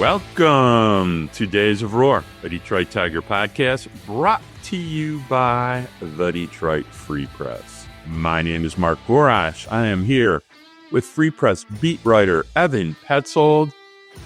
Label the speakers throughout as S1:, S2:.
S1: Welcome to Days of Roar, a Detroit Tiger podcast brought to you by the Detroit Free Press. My name is Mark Borash. I am here with Free Press beat writer Evan Petzold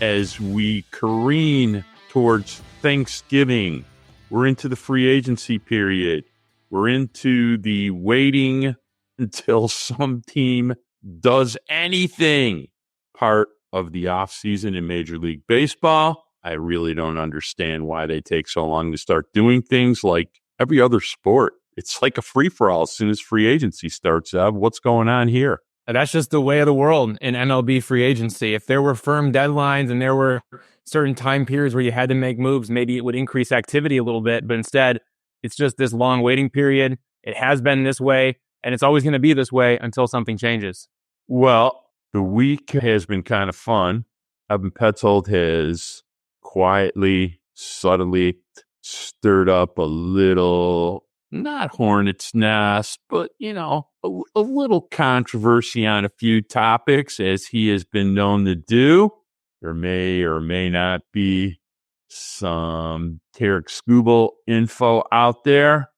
S1: as we careen towards Thanksgiving. We're into the free agency period. We're into the waiting until some team does anything part of the offseason in Major League Baseball. I really don't understand why they take so long to start doing things like every other sport. It's like a free-for-all as soon as free agency starts up. What's going on here?
S2: And that's just the way of the world in MLB free agency. If there were firm deadlines and there were certain time periods where you had to make moves, maybe it would increase activity a little bit. But instead, it's just this long waiting period. It has been this way, and it's always going to be this way until something changes.
S1: Well, the week has been kind of fun. Evan Petzold has quietly, subtly stirred up a little, not hornet's nest, but, a little controversy on a few topics, as he has been known to do. There may or may not be some Tarik Skubal info out there.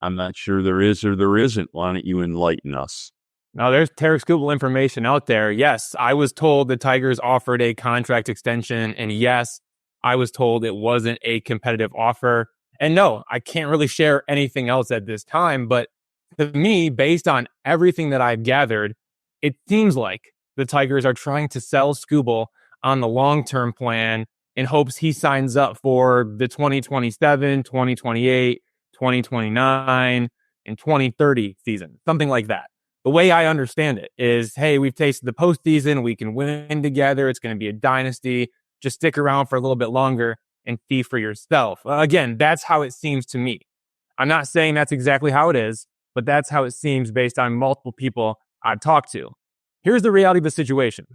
S1: I'm not sure there is or there isn't. Why don't you enlighten us?
S2: Now, there's Tarik Skubal information out there. Yes, I was told the Tigers offered a contract extension, and yes, I was told it wasn't a competitive offer. And no, I can't really share anything else at this time, but to me, based on everything that I've gathered, it seems like the Tigers are trying to sell Skubal on the long-term plan in hopes he signs up for the 2027, 2028, 2029, and 2030 season, something like that. The way I understand it is, hey, we've tasted the postseason. We can win together. It's going to be a dynasty. Just stick around for a little bit longer and see for yourself. Again, that's how it seems to me. I'm not saying that's exactly how it is, but that's how it seems based on multiple people I've talked to. Here's the reality of the situation.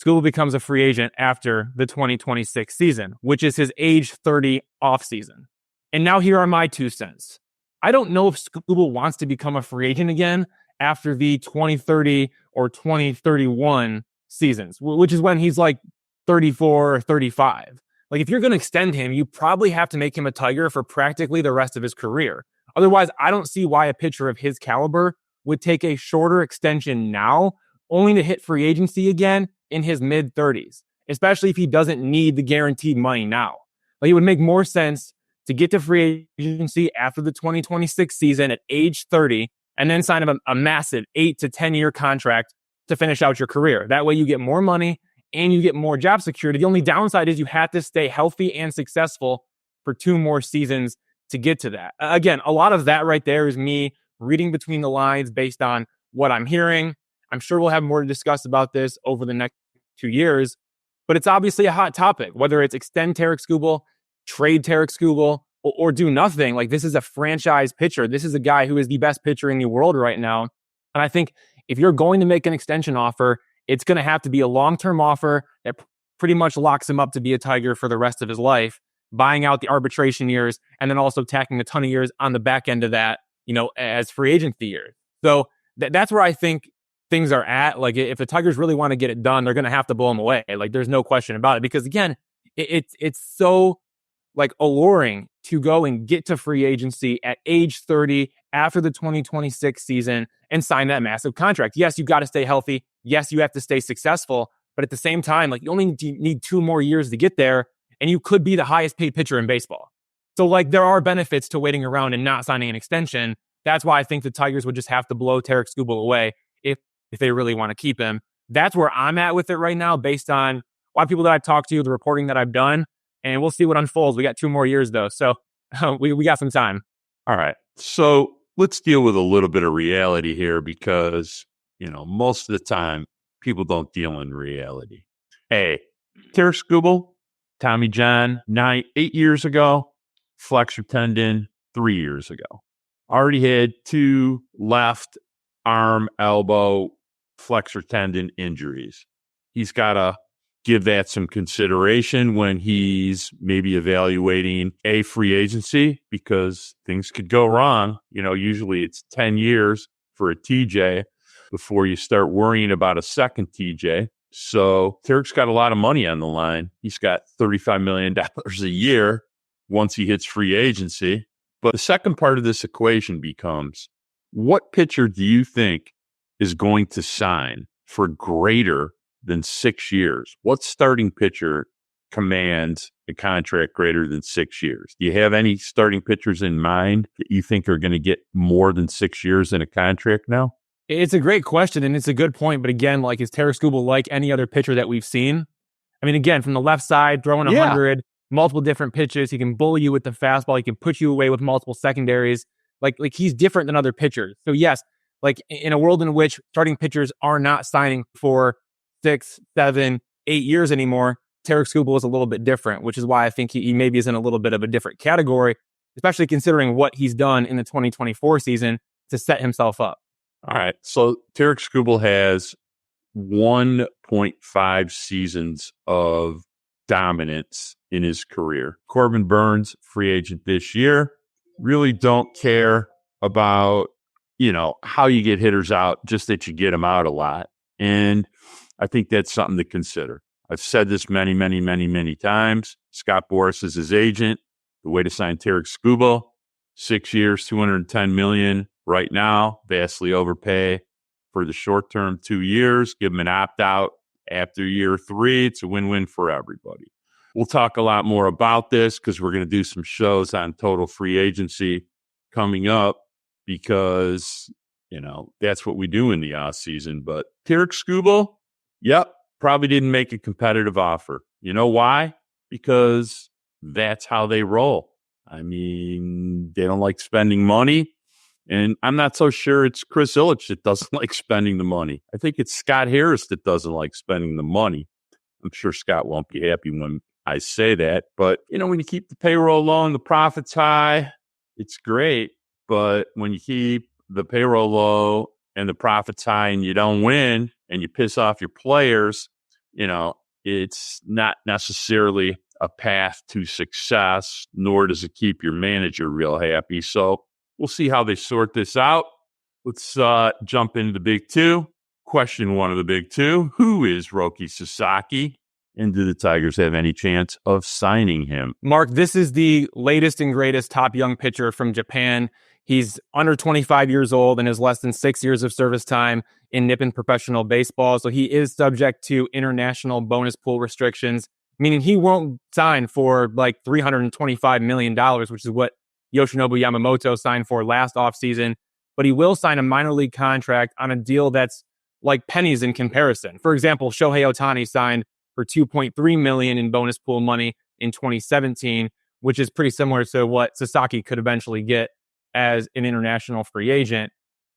S2: Skubal becomes a free agent after the 2026 season, which is his age 30 offseason. And now here are my 2 cents. I don't know if Skubal wants to become a free agent again after the 2030 or 2031 seasons, which is when he's like 34 or 35. Like, if you're going to extend him, you probably have to make him a Tiger for practically the rest of his career. Otherwise, I don't see why a pitcher of his caliber would take a shorter extension now, only to hit free agency again in his mid-30s, especially if he doesn't need the guaranteed money now. Like, it would make more sense to get to free agency after the 2026 season at age 30 and then sign a massive 8 to 10 year contract to finish out your career. That way you get more money and you get more job security. The only downside is you have to stay healthy and successful for 2 more seasons to get to that. Again, a lot of that right there is me reading between the lines based on what I'm hearing. I'm sure we'll have more to discuss about this over the next 2 years, but it's obviously a hot topic, whether it's extend Tarik Skubal, trade Tarik Skubal, or do nothing. Like, this is a franchise pitcher. This is a guy who is the best pitcher in the world right now. And I think if you're going to make an extension offer, it's going to have to be a long-term offer that pretty much locks him up to be a Tiger for the rest of his life, buying out the arbitration years, and then also tacking a ton of years on the back end of that, as free agency years. So that's where I think things are at. Like, if the Tigers really want to get it done, they're going to have to blow him away. Like, there's no question about it. Because again, it's so alluring to go and get to free agency at age 30 after the 2026 season and sign that massive contract. Yes, you've got to stay healthy. Yes, you have to stay successful. But at the same time, you only need 2 more years to get there, and you could be the highest paid pitcher in baseball. So there are benefits to waiting around and not signing an extension. That's why I think the Tigers would just have to blow Tarik Skubal away if they really want to keep him. That's where I'm at with it right now, based on a lot of people that I've talked to, the reporting that I've done. And we'll see what unfolds. We got 2 more years, though. So we got some time.
S1: All right. So let's deal with a little bit of reality here because, most of the time people don't deal in reality. Hey, Tarik Skubal, Tommy John, 8 years ago, flexor tendon 3 years ago. Already had 2 left arm, elbow, flexor tendon injuries. He's got to give that some consideration when he's maybe evaluating a free agency because things could go wrong. Usually it's 10 years for a TJ before you start worrying about a second TJ. So Tarik's got a lot of money on the line. He's got $35 million a year once he hits free agency. But the second part of this equation becomes, what pitcher do you think is going to sign for greater than 6 years? What starting pitcher commands a contract greater than 6 years? Do you have any starting pitchers in mind that you think are going to get more than 6 years in a contract now?
S2: It's a great question, and it's a good point. But again, like, is Tarik Skubal like any other pitcher that we've seen? I mean, again, from the left side, throwing 100, multiple different pitches. He can bully you with the fastball. He can put you away with multiple secondaries. Like he's different than other pitchers. So yes, like in a world in which starting pitchers are not signing for 6, 7, 8 years anymore, Tarik Skubal is a little bit different, which is why I think he maybe is in a little bit of a different category, especially considering what he's done in the 2024 season to set himself up.
S1: All right. So Tarik Skubal has 1.5 seasons of dominance in his career. Corbin Burnes, free agent this year. Really don't care about, how you get hitters out, just that you get them out a lot. And I think that's something to consider. I've said this many, many, many, many times. Scott Boras is his agent. The way to sign Tarik Skubal, 6 years, $210 million right now, vastly overpay for the short term, 2 years, give him an opt-out after year 3. It's a win-win for everybody. We'll talk a lot more about this because we're going to do some shows on total free agency coming up because, that's what we do in the off season. But Tarik Skubal, probably didn't make a competitive offer. You know why? Because that's how they roll. I mean, they don't like spending money. And I'm not so sure it's Chris Ilitch that doesn't like spending the money. I think it's Scott Harris that doesn't like spending the money. I'm sure Scott won't be happy when I say that. But, when you keep the payroll low and the profits high, it's great. But when you keep the payroll low and the profits high and you don't win and you piss off your players, it's not necessarily a path to success, nor does it keep your manager real happy. So we'll see how they sort this out. Let's jump into the big two. Question one of the big two. Who is Roki Sasaki? And do the Tigers have any chance of signing him?
S2: Mark, this is the latest and greatest top young pitcher from Japan. He's under 25 years old and has less than 6 years of service time in Nippon professional baseball. So he is subject to international bonus pool restrictions, meaning he won't sign for like $325 million, which is what Yoshinobu Yamamoto signed for last offseason. But he will sign a minor league contract on a deal that's like pennies in comparison. For example, Shohei Ohtani signed for $2.3 million in bonus pool money in 2017, which is pretty similar to what Sasaki could eventually get as an international free agent.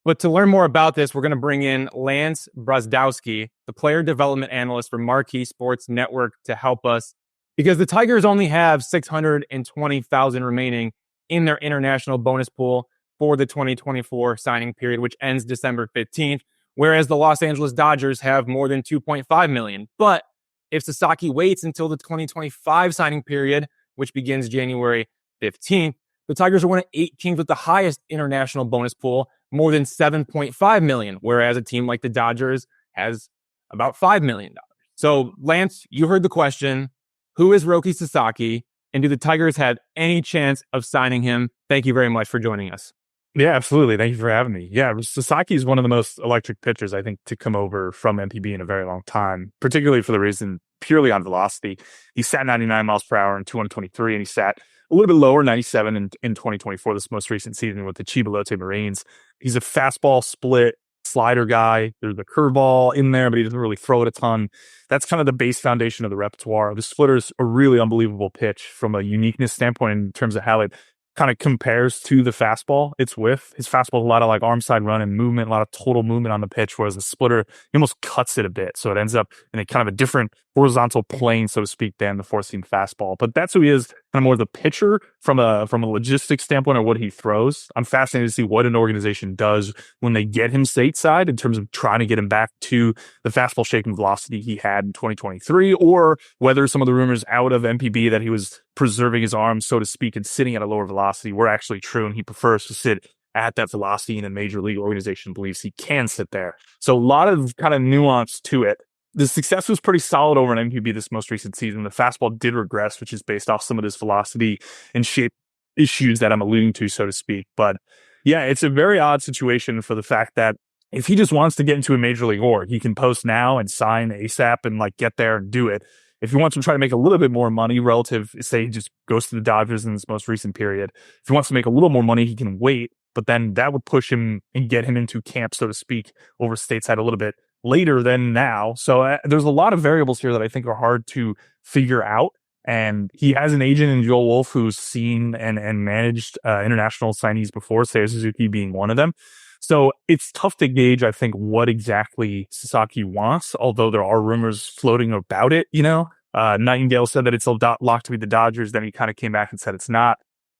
S2: But to learn more about this, we're going to bring in Lance Brozdowski, the player development analyst for Marquee Sports Network, to help us, because the Tigers only have $620,000 remaining in their international bonus pool for the 2024 signing period, which ends December 15th, whereas the Los Angeles Dodgers have more than $2.5 million. But if Sasaki waits until the 2025 signing period, which begins January 15th, the Tigers are one of 8 teams with the highest international bonus pool, more than $7.5 million, whereas a team like the Dodgers has about $5 million. So, Lance, you heard the question. Who is Roki Sasaki, and do the Tigers have any chance of signing him? Thank you very much for joining us.
S3: Yeah, absolutely. Thank you for having me. Yeah, Sasaki is one of the most electric pitchers, I think, to come over from MPB in a very long time, particularly for the reason purely on velocity. He sat 99 miles per hour in 2023, and he sat a little bit lower, 97 in 2024, this most recent season with the Chibalote Marines. He's a fastball split slider guy. There's a curveball in there, but he doesn't really throw it a ton. That's kind of the base foundation of the repertoire. The splitter's a really unbelievable pitch from a uniqueness standpoint in terms of how it kind of compares to the fastball it's with. His fastball, a lot of like arm side run and movement, a lot of total movement on the pitch, whereas the splitter, he almost cuts it a bit. So it ends up in a kind of a different horizontal plane, so to speak, than the four-seam fastball. But that's who he is, kind of more the pitcher from a logistics standpoint or what he throws. I'm fascinated to see what an organization does when they get him stateside in terms of trying to get him back to the fastball shaking velocity he had in 2023, or whether some of the rumors out of MPB that he was preserving his arm, so to speak, and sitting at a lower velocity were actually true, and he prefers to sit at that velocity, and a major league organization believes he can sit there. So a lot of kind of nuance to it. the success was pretty solid over an MPB this most recent season. The fastball did regress, which is based off some of this velocity and shape issues that I'm alluding to, so to speak. But yeah, it's a very odd situation for the fact that if he just wants to get into a major league org, he can post now and sign ASAP and like get there and do it. If he wants to try to make a little bit more money relative, say he just goes to the Dodgers in this most recent period, if he wants to make a little more money, he can wait, but then that would push him and get him into camp, so to speak, over stateside a little bit later than now. So there's a lot of variables here that I think are hard to figure out. And he has an agent in Joel Wolf who's seen and managed international signees before, Seiya Suzuki being one of them. So it's tough to gauge, I think, what exactly Sasaki wants, although there are rumors floating about it, you know. Nightingale said that it's locked to be the Dodgers. Then he kind of came back and said it's not.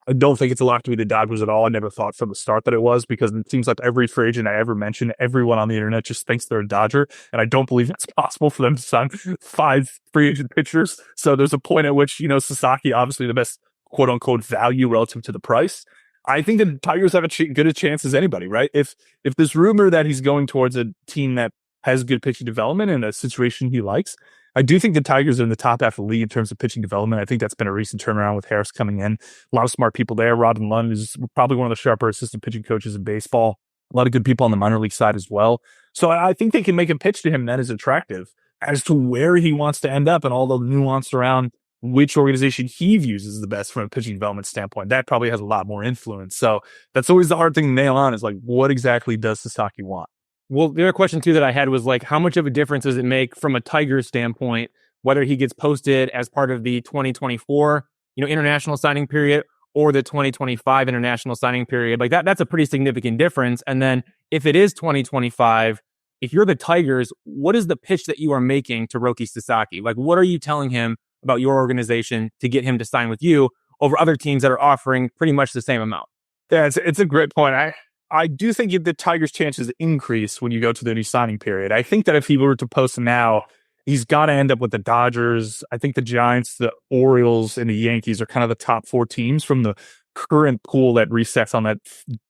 S3: I don't think it's locked to be the Dodgers at all. I never thought from the start that it was, because it seems like every free agent I ever mentioned, everyone on the internet just thinks they're a Dodger. And I don't believe it's possible for them to sign 5 free agent pitchers. So there's a point at which, you know, Sasaki, obviously the best quote unquote value relative to the price. I think the Tigers have good a chance as anybody, right? If this rumor that he's going towards a team that has good pitching development and a situation he likes, I do think the Tigers are in the top half of the league in terms of pitching development. I think that's been a recent turnaround with Harris coming in. A lot of smart people there. Robin Lund is probably one of the sharper assistant pitching coaches in baseball. A lot of good people on the minor league side as well. So I think they can make a pitch to him that is attractive. As to where he wants to end up and all the nuance around which organization he views as the best from a pitching development standpoint, that probably has a lot more influence. So that's always the hard thing to nail on, is like, what exactly does Sasaki want?
S2: Well, the other question too that I had was like, how much of a difference does it make from a Tigers standpoint, whether he gets posted as part of the 2024, international signing period or the 2025 international signing period? Like that's a pretty significant difference. And then if it is 2025, if you're the Tigers, what is the pitch that you are making to Roki Sasaki? Like, what are you telling him about your organization to get him to sign with you over other teams that are offering pretty much the same amount?
S3: Yeah, it's a great point. I do think the Tigers' chances increase when you go to the new signing period. I think that if he were to post now, he's got to end up with the Dodgers. I think the Giants, the Orioles, and the Yankees are kind of the top 4 teams from the current pool that resets on that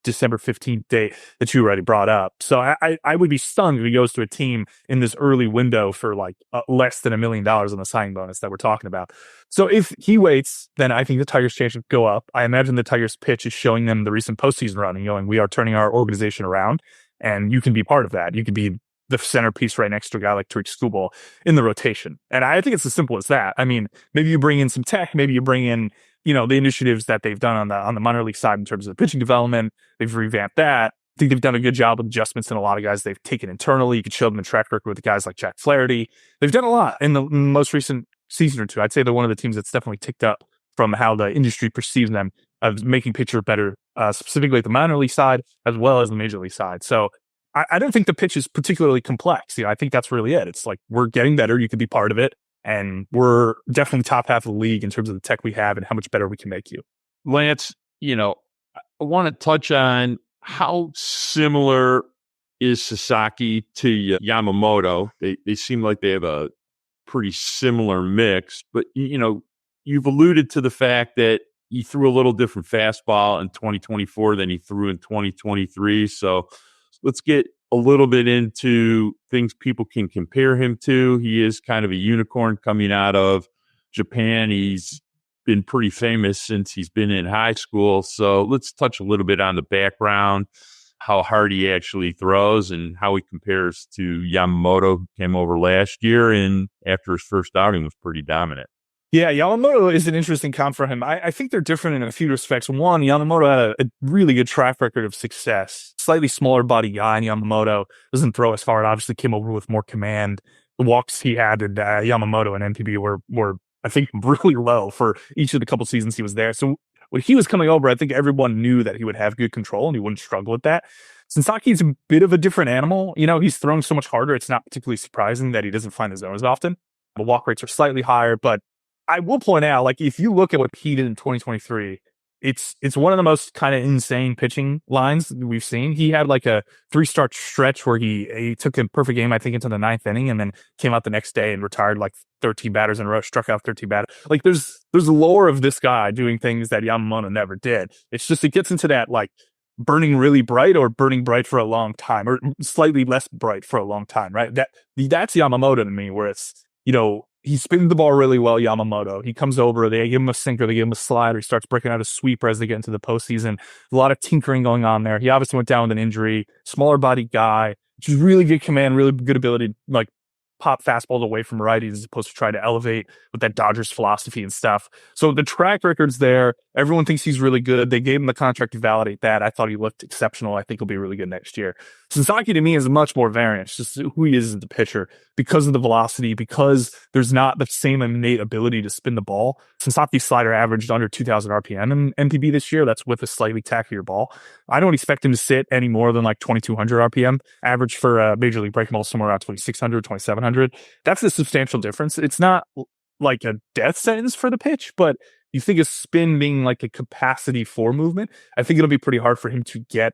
S3: December 15th date that you already brought up. So I would be stunned if he goes to a team in this early window for like less than $1 million on the signing bonus that we're talking about. So if he waits, then I think the Tigers' chances go up. I imagine the Tigers' pitch is showing them the recent postseason run and going, we are turning our organization around, and you can be part of that. You can be the centerpiece right next to a guy like Tarik Skubal in the rotation. And I think it's as simple as that. I mean, maybe you bring in some tech, maybe you bring in, the initiatives that they've done on the minor league side in terms of the pitching development. They've revamped that. I think they've done a good job with adjustments in a lot of guys they've taken internally. You could show them a track record with guys like Jack Flaherty. They've done a lot in the most recent season or two. I'd say they're one of the teams that's definitely ticked up from how the industry perceives them of making pitcher better, specifically at the minor league side as well as the major league side. So I don't think the pitch is particularly complex. I think that's really it. It's like, we're getting better. You could be part of it. And we're definitely top half of the league in terms of the tech we have and how much better we can make you.
S1: Lance, I want to touch on how similar is Sasaki to Yamamoto. They seem like they have a pretty similar mix, but you've alluded to the fact that he threw a little different fastball in 2024 than he threw in 2023. So let's get a little bit into things people can compare him to. He is kind of a unicorn coming out of Japan. He's been pretty famous since he's been in high school. So let's touch a little bit on the background, how hard he actually throws, and how he compares to Yamamoto, who came over last year and after his first outing was pretty dominant.
S3: Yeah, Yamamoto is an interesting comp for him. I think they're different in a few respects. One, Yamamoto had a really good track record of success. Slightly smaller body guy, and Yamamoto doesn't throw as hard. Obviously came over with more command. The walks he had in Yamamoto and MPB were, I think, really low for each of the couple seasons he was there. So when he was coming over, I think everyone knew that he would have good control and he wouldn't struggle with that. Sasaki's a bit of a different animal. He's throwing so much harder. It's not particularly surprising that he doesn't find the zone as often. The walk rates are slightly higher, but I will point out, like, if you look at what he did in 2023, it's one of the most kind of insane pitching lines we've seen. He had like a 3-start stretch where he took a perfect game, I think, into the 9th inning, and then came out the next day and retired like 13 batters in a row, struck out 13 batters. Like, there's lore of this guy doing things that Yamamoto never did. It's just, it gets into that like burning really bright or burning bright for a long time, or slightly less bright for a long time, right? That's Yamamoto to me, where it's, he spins the ball really well, Yamamoto. He comes over, they give him a sinker, they give him a slider, he starts breaking out a sweeper as they get into the postseason. A lot of tinkering going on there. He obviously went down with an injury, smaller body guy, just really good command, really good ability to like pop fastballs away from righties as opposed to try to elevate with that Dodgers philosophy and stuff. So the track record's there. Everyone thinks he's really good. They gave him the contract to validate that. I thought he looked exceptional. I think he'll be really good next year. Sasaki to me is much more variant. It's just who he is as a pitcher because of the velocity, because there's not the same innate ability to spin the ball. Sasaki's slider averaged under 2,000 RPM in MPB this year. That's with a slightly tackier ball. I don't expect him to sit any more than like 2,200 RPM. Average for a Major League breaking ball somewhere around 2,600, 2,700. That's a substantial difference. It's not like a death sentence for the pitch, but you think of spin being like a capacity for movement. I think it'll be pretty hard for him to get,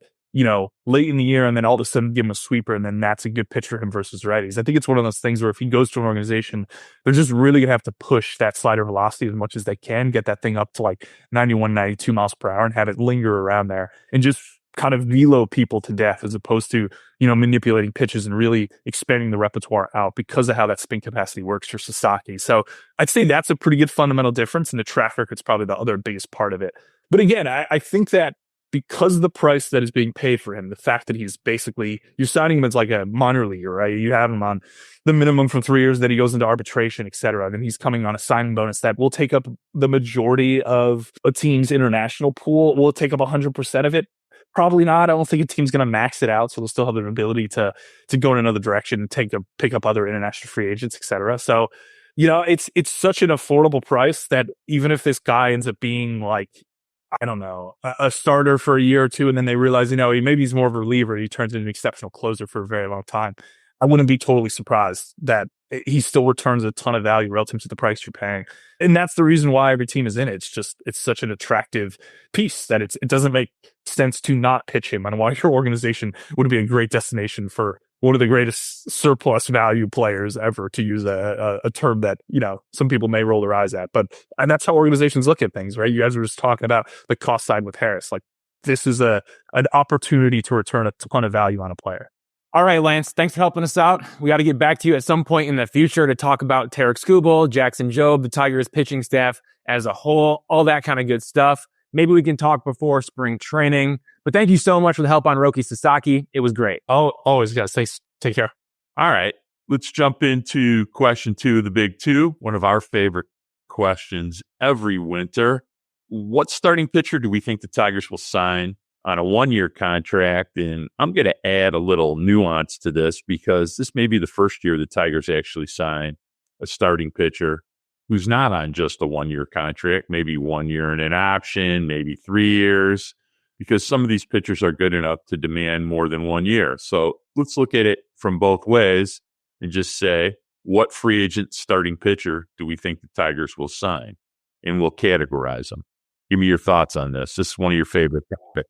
S3: late in the year and then all of a sudden give him a sweeper and then that's a good pitch for him versus righties. I think it's one of those things where if he goes to an organization, they're just really going to have to push that slider velocity as much as they can, get that thing up to like 91, 92 miles per hour and have it linger around there and just kind of velo people to death as opposed to, manipulating pitches and really expanding the repertoire out because of how that spin capacity works for Sasaki. So I'd say that's a pretty good fundamental difference, and the track record's probably the other biggest part of it. But again, I think that because of the price that is being paid for him, the fact that he's basically, you're signing him as like a minor leaguer, right? You have him on the minimum for 3 years, that he goes into arbitration, et cetera. Then he's coming on a signing bonus that will take up the majority of a team's international pool. Will it take up 100% of it? Probably not. I don't think a team's going to max it out, so they'll still have the ability to go in another direction and pick up other international free agents, et cetera. So, it's such an affordable price that even if this guy ends up being like, I don't know, a starter for a year or two, and then they realize, maybe he's more of a reliever, he turns into an exceptional closer for a very long time, I wouldn't be totally surprised that he still returns a ton of value relative to the price you're paying. And that's the reason why every team is in it. It's such an attractive piece that it doesn't make sense to not pitch him, and why your organization would be a great destination for one of the greatest surplus value players ever, to use a term that, some people may roll their eyes at. And that's how organizations look at things, right? You guys were just talking about the cost side with Harris. Like, this is an opportunity to return a ton of value on a player.
S2: All right, Lance, thanks for helping us out. We got to get back to you at some point in the future to talk about Tarik Skubal, Jackson Jobe, the Tigers pitching staff as a whole, all that kind of good stuff. Maybe we can talk before spring training. But thank you so much for the help on Roki Sasaki. It was great.
S3: Oh, always, guys. Thanks. Take care.
S1: All right. Let's jump into question 2 of the big 2, one of our favorite questions every winter. What starting pitcher do we think the Tigers will sign on a 1-year contract? And I'm going to add a little nuance to this, because this may be the first year the Tigers actually sign a starting pitcher who's not on just a 1-year contract, maybe 1 year and an option, maybe 3 years, because some of these pitchers are good enough to demand more than 1 year. So let's look at it from both ways and just say, what free agent starting pitcher do we think the Tigers will sign? And we'll categorize them. Give me your thoughts on this. This is one of your favorite topics.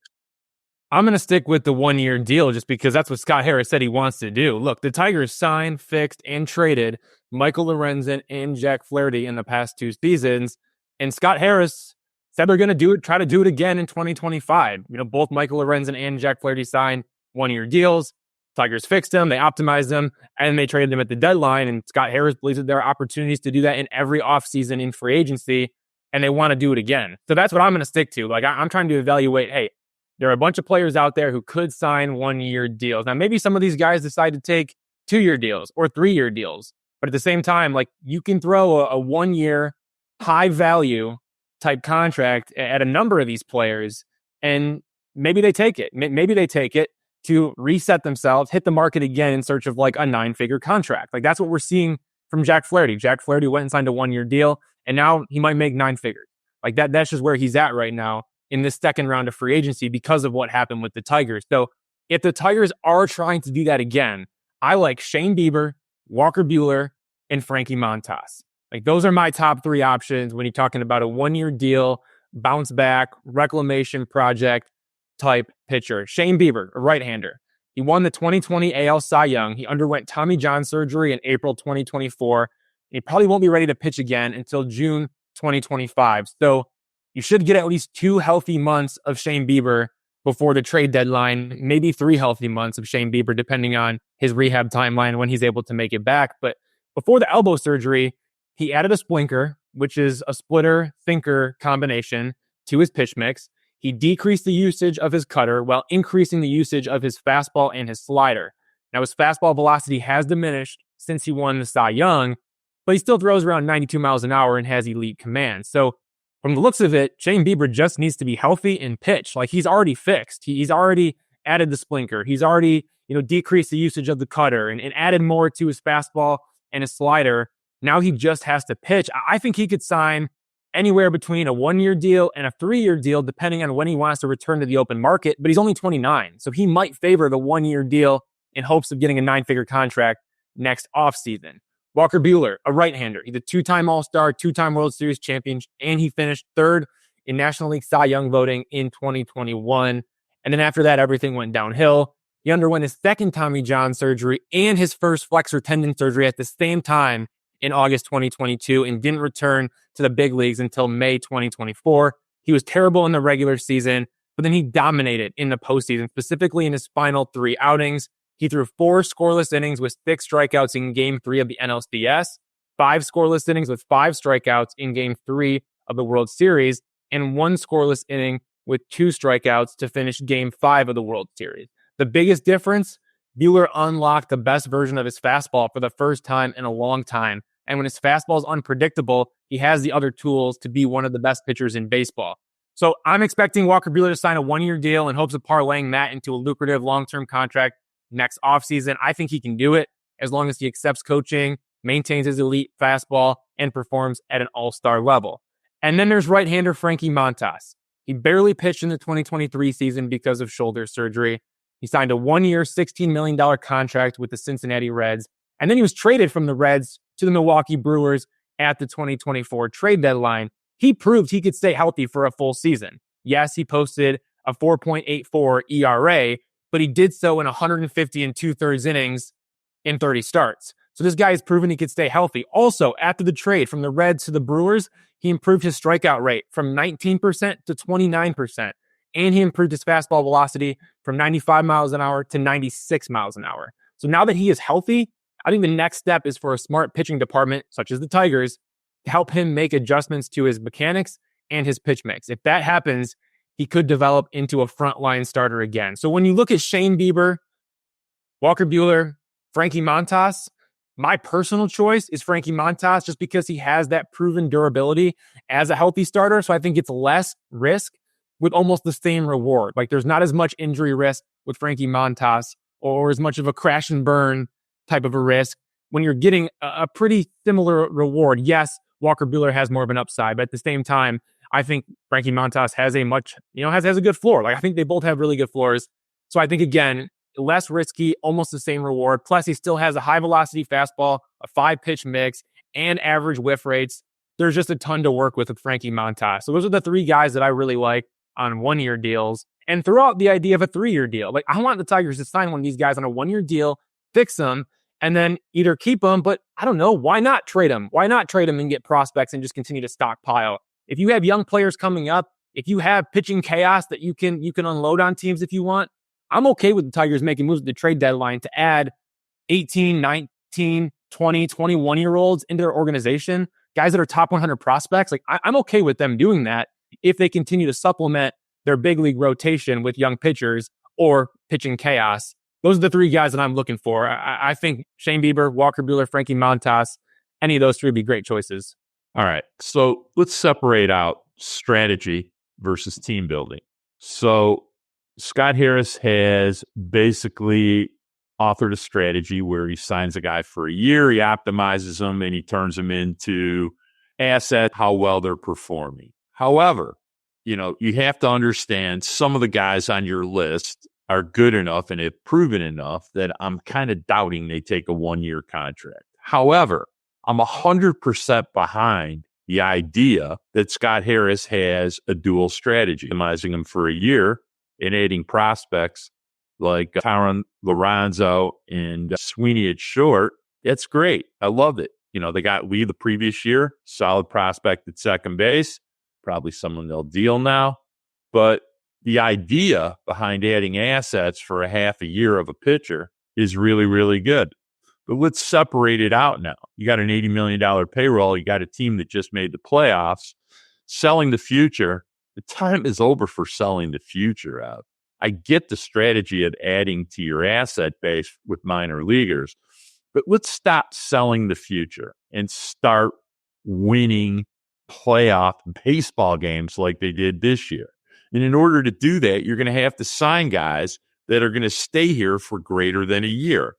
S2: I'm going to stick with the 1-year deal just because that's what Scott Harris said he wants to do. Look, the Tigers signed, fixed, and traded Michael Lorenzen and Jack Flaherty in the past 2 seasons. And Scott Harris said they're going to try to do it again in 2025. Both Michael Lorenzen and Jack Flaherty signed 1-year deals. Tigers fixed them, they optimized them, and they traded them at the deadline. And Scott Harris believes that there are opportunities to do that in every offseason in free agency, and they want to do it again. So that's what I'm going to stick to. Like, I'm trying to evaluate, hey, there are a bunch of players out there who could sign 1-year deals. Now, maybe some of these guys decide to take 2-year deals or 3-year deals. But at the same time, like, you can throw a 1-year high value type contract at a number of these players, and maybe they take it. Maybe they take it to reset themselves, hit the market again in search of like a 9-figure contract. Like, that's what we're seeing from Jack Flaherty. Jack Flaherty went and signed a 1-year deal, and now he might make 9 figures. Like, that's just where he's at right now in this second round of free agency because of what happened with the Tigers. So if the Tigers are trying to do that again, I like Shane Bieber, Walker Buehler, and Frankie Montas. Like, those are my top 3 options when you're talking about a 1-year deal, bounce back, reclamation project type pitcher. Shane Bieber, a right-hander. He won the 2020 AL Cy Young. He underwent Tommy John surgery in April 2024. He probably won't be ready to pitch again until June 2025. So you should get at least 2 healthy months of Shane Bieber before the trade deadline, maybe 3 healthy months of Shane Bieber, depending on his rehab timeline when he's able to make it back. But before the elbow surgery, he added a splinker, which is a splitter thinker combination, to his pitch mix. He decreased the usage of his cutter while increasing the usage of his fastball and his slider. Now, his fastball velocity has diminished since he won the Cy Young, but he still throws around 92 miles an hour and has elite command. So from the looks of it, Shane Bieber just needs to be healthy and pitch. Like, he's already fixed. He's already added the splinker. He's already, decreased the usage of the cutter and added more to his fastball and his slider. Now he just has to pitch. I think he could sign anywhere between a 1-year deal and a 3-year deal, depending on when he wants to return to the open market. But he's only 29, so he might favor the 1-year deal in hopes of getting a 9-figure contract next offseason. Walker Buehler, a right-hander. He's a 2-time All-Star, 2-time World Series champion, and he finished 3rd in National League Cy Young voting in 2021. And then after that, everything went downhill. He underwent his 2nd Tommy John surgery and his first flexor tendon surgery at the same time in August 2022 and didn't return to the big leagues until May 2024. He was terrible in the regular season, but then he dominated in the postseason, specifically in his final 3 outings. He threw 4 scoreless innings with 6 strikeouts in Game 3 of the NLCS, 5 scoreless innings with 5 strikeouts in Game 3 of the World Series, and 1 scoreless inning with 2 strikeouts to finish Game 5 of the World Series. The biggest difference, Buehler unlocked the best version of his fastball for the first time in a long time. And when his fastball is unpredictable, he has the other tools to be one of the best pitchers in baseball. So I'm expecting Walker Buehler to sign a 1-year deal in hopes of parlaying that into a lucrative long-term contract next offseason. I think he can do it as long as he accepts coaching, maintains his elite fastball, and performs at an all-star level. And then there's right-hander Frankie Montas. He barely pitched in the 2023 season because of shoulder surgery. He signed a 1-year, $16 million contract with the Cincinnati Reds, and then he was traded from the Reds to the Milwaukee Brewers at the 2024 trade deadline. He proved he could stay healthy for a full season. Yes, he posted a 4.84 ERA, but he did so in 150 and 2/3 innings in 30 starts. So this guy has proven he could stay healthy. Also, after the trade from the Reds to the Brewers, he improved his strikeout rate from 19% to 29%. And he improved his fastball velocity from 95 miles an hour to 96 miles an hour. So now that he is healthy, I think the next step is for a smart pitching department, such as the Tigers, to help him make adjustments to his mechanics and his pitch mix. If that happens, he could develop into a frontline starter again. So when you look at Shane Bieber, Walker Buehler, Frankie Montas, my personal choice is Frankie Montas just because he has that proven durability as a healthy starter. So I think it's less risk with almost the same reward. Like, there's not as much injury risk with Frankie Montas or as much of a crash and burn type of a risk when you're getting a pretty similar reward. Yes, Walker Buehler has more of an upside, but at the same time, I think Frankie Montas has a much, has a good floor. Like, I think they both have really good floors. So I think, again, less risky, almost the same reward. Plus, he still has a high velocity fastball, a 5-pitch mix, and average whiff rates. There's just a ton to work with Frankie Montas. So those are the 3 guys that I really like on 1-year deals. And throw out the idea of a 3-year deal. Like, I want the Tigers to sign one of these guys on a 1-year deal, fix them, and then either keep them, but I don't know, why not trade them? Why not trade them and get prospects and just continue to stockpile? If you have young players coming up, if you have pitching chaos that you can unload on teams if you want, I'm okay with the Tigers making moves at the trade deadline to add 18, 19, 20, 21-year-olds into their organization, guys that are top 100 prospects. Like, I'm okay with them doing that if they continue to supplement their big league rotation with young pitchers or pitching chaos. Those are the 3 guys that I'm looking for. I think Shane Bieber, Walker Buehler, Frankie Montas, any of those 3 would be great choices.
S1: All right. So let's separate out strategy versus team building. So Scott Harris has basically authored a strategy where he signs a guy for a year, he optimizes them, and he turns them into assets, how well they're performing. However, you have to understand some of the guys on your list are good enough and have proven enough that I'm kind of doubting they take a 1-year contract. However, I'm 100% behind the idea that Scott Harris has a dual strategy, optimizing him for a year and adding prospects like Tyron Lorenzo and Sweeney at short. That's great. I love it. They got Lee the previous year, solid prospect at second base, probably someone they'll deal now. But the idea behind adding assets for a half a year of a pitcher is really, really good. But let's separate it out now. You got an $80 million payroll. You got a team that just made the playoffs. Selling the future, the time is over for selling the future out. I get the strategy of adding to your asset base with minor leaguers, but let's stop selling the future and start winning playoff baseball games like they did this year. And in order to do that, you're going to have to sign guys that are going to stay here for greater than a year.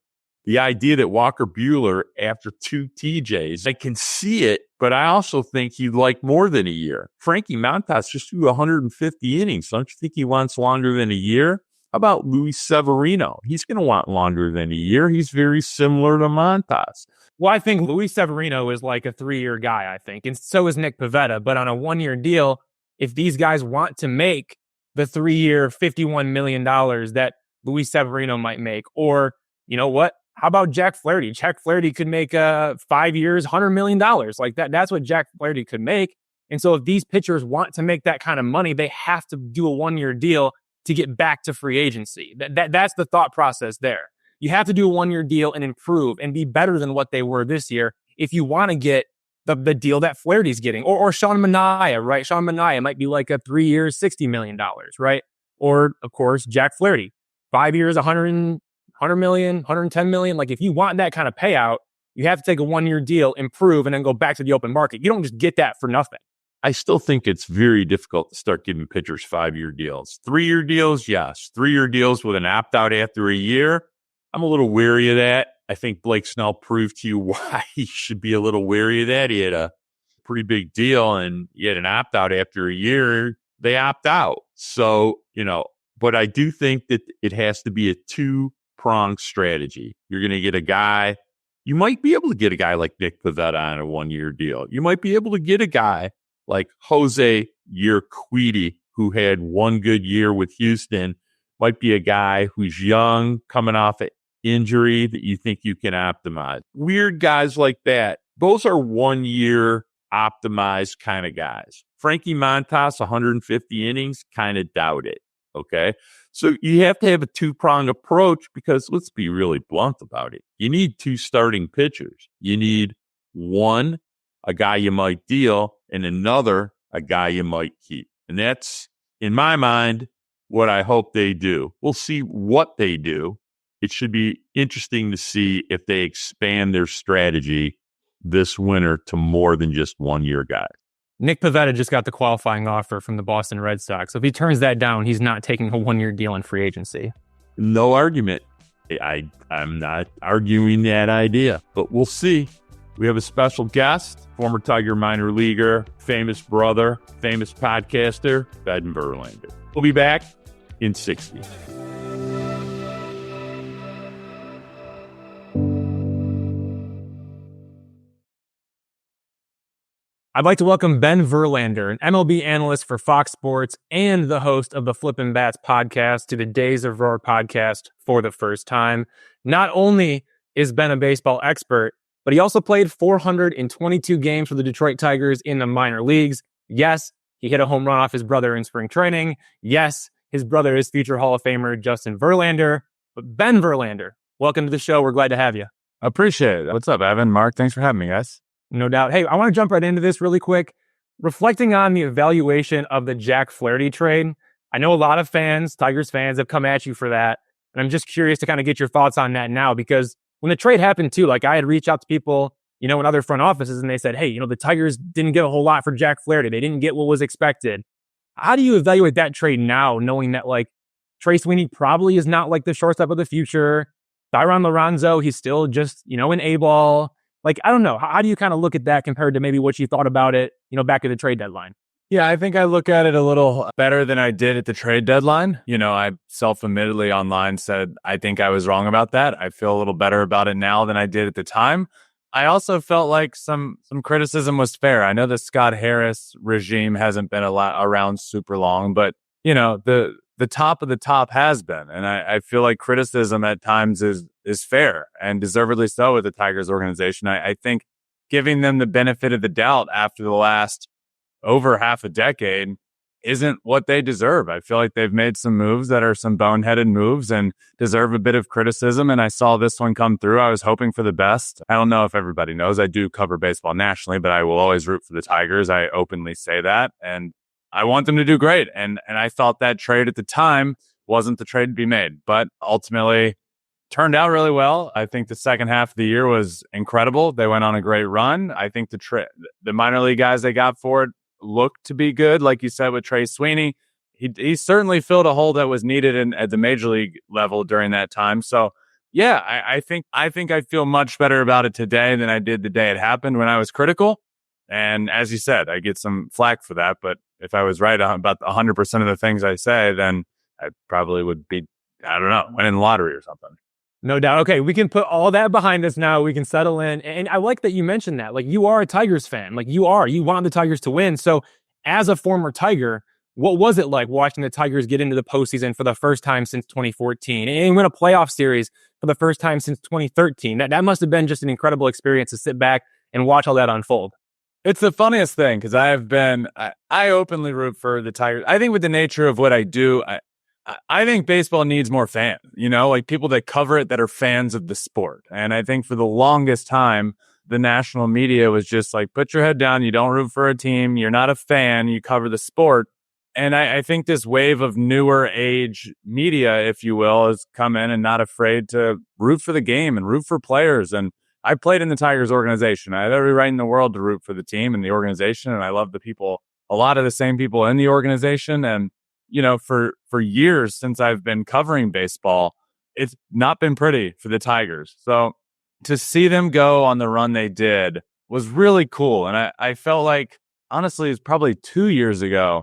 S1: The idea that Walker Buehler, after 2 TJs, I can see it, but I also think he'd like more than a year. Frankie Montas just threw 150 innings. Don't you think he wants longer than a year? How about Luis Severino? He's going to want longer than a year. He's very similar to Montas.
S2: Well, I think Luis Severino is like a 3-year guy, I think. And so is Nick Pivetta. But on a 1-year deal, if these guys want to make the 3-year $51 million that Luis Severino might make, or you know what? How about Jack Flaherty? Jack Flaherty could make 5 years, $100 million. Like that. That's what Jack Flaherty could make. And so if these pitchers want to make that kind of money, they have to do a 1-year deal to get back to free agency. That's the thought process there. You have to do a 1-year deal and improve and be better than what they were this year if you want to get the deal that Flaherty's getting. Or Sean Manaea, right? Sean Manaea might be like a 3 years, $60 million, right? Or, of course, Jack Flaherty, 5 years, $100 million, $110 million. Like if you want that kind of payout, you have to take a 1-year deal, improve, and then go back to the open market. You don't just get that for nothing.
S1: I still think it's very difficult to start giving pitchers 5-year deals. 3-year deals, yes. 3-year deals with an opt-out after a year, I'm a little wary of that. I think Blake Snell proved to you why he should be a little wary of that. He had a pretty big deal, and he had an opt-out after a year. They opt out. So, but I do think that it has to be a 2-pronged strategy. You're going to get a guy. You might be able to get a guy like Nick Pivetta on a 1-year deal. You might be able to get a guy like Jose Urquidy, who had 1 good year with Houston. Might be a guy who's young, coming off an injury that you think you can optimize. Weird guys like that. Those are 1-year optimized kind of guys. Frankie Montas, 150 innings, kind of doubt it. Okay. So you have to have a 2-pronged approach because let's be really blunt about it. You need 2 starting pitchers. You need one, a guy you might deal, and another, a guy you might keep. And that's, in my mind, what I hope they do. We'll see what they do. It should be interesting to see if they expand their strategy this winter to more than just 1-year guys.
S2: Nick Pivetta just got the qualifying offer from the Boston Red Sox. So if he turns that down, he's not taking a 1-year deal in free agency.
S1: No argument. I'm not arguing that idea, but we'll see. We have a special guest, former Tiger minor leaguer, famous brother, famous podcaster, Ben Verlander. We'll be back in 60.
S2: I'd like to welcome Ben Verlander, an MLB analyst for Fox Sports and the host of the Flippin' Bats podcast, to the Days of Roar podcast for the first time. Not only is Ben a baseball expert, but he also played 422 games for the Detroit Tigers in the minor leagues. Yes, he hit a home run off his brother in spring training. Yes, his brother is future Hall of Famer Justin Verlander. But Ben Verlander, welcome to the show. We're glad to have you.
S3: Appreciate it. What's up, Evan? Mark, thanks for having me, guys.
S2: No doubt. Hey, I want to jump right into this really quick. Reflecting on the evaluation of the Jack Flaherty trade, I know a lot of fans, Tigers fans, have come at you for that. And I'm just curious to kind of get your thoughts on that now, because when the trade happened too, like I had reached out to people, in other front offices, and they said, hey, the Tigers didn't get a whole lot for Jack Flaherty. They didn't get what was expected. How do you evaluate that trade now, knowing that like Trey Sweeney probably is not like the shortstop of the future? Tyron Lorenzo, he's still just, an A-ball. Like, I don't know. How do you kind of look at that compared to maybe what you thought about it, back at the trade deadline?
S4: Yeah, I think I look at it a little better than I did at the trade deadline. I self-admittedly online said, I think I was wrong about that. I feel a little better about it now than I did at the time. I also felt like some criticism was fair. I know the Scott Harris regime hasn't been around super long, but, the top of the top has been. And I feel like criticism at times is fair and deservedly so with the Tigers organization. I think giving them the benefit of the doubt after the last over half a decade isn't what they deserve. I feel like they've made some moves that are some boneheaded moves and deserve a bit of criticism. And I saw this one come through. I was hoping for the best. I don't know if everybody knows I do cover baseball nationally, but I will always root for the Tigers. I openly say that. And I want them to do great. And I thought that trade at the time wasn't the trade to be made, but ultimately turned out really well. I think the second half of the year was incredible. They went on a great run. I think the minor league guys they got for it looked to be good. Like you said with Trey Sweeney, he certainly filled a hole that was needed at the major league level during that time. So yeah, I think I feel much better about it today than I did the day it happened when I was critical. And as you said, I get some flack for that. But if I was right about 100% of the things I say, then I probably would be, I don't know, winning the lottery or something.
S2: No doubt. Okay, we can put all that behind us now. We can settle in. And I like that you mentioned that. Like, you are a Tigers fan. Like, you want the Tigers to win. So as a former Tiger, what was it like watching the Tigers get into the postseason for the first time since 2014 and win a playoff series for the first time since 2013? That must have been just an incredible experience to sit back and watch all that unfold.
S4: It's the funniest thing because I openly root for the Tigers. I think with the nature of what I do, I think baseball needs more fans, like people that cover it that are fans of the sport. And I think for the longest time, the national media was just like, put your head down. You don't root for a team. You're not a fan. You cover the sport. And I think this wave of newer age media, if you will, has come in and not afraid to root for the game and root for players. And I played in the Tigers organization. I have every right in the world to root for the team and the organization. And I love the people, a lot of the same people in the organization. And, for years since I've been covering baseball, it's not been pretty for the Tigers. So to see them go on the run they did was really cool. And I felt like, honestly, it's probably 2 years ago,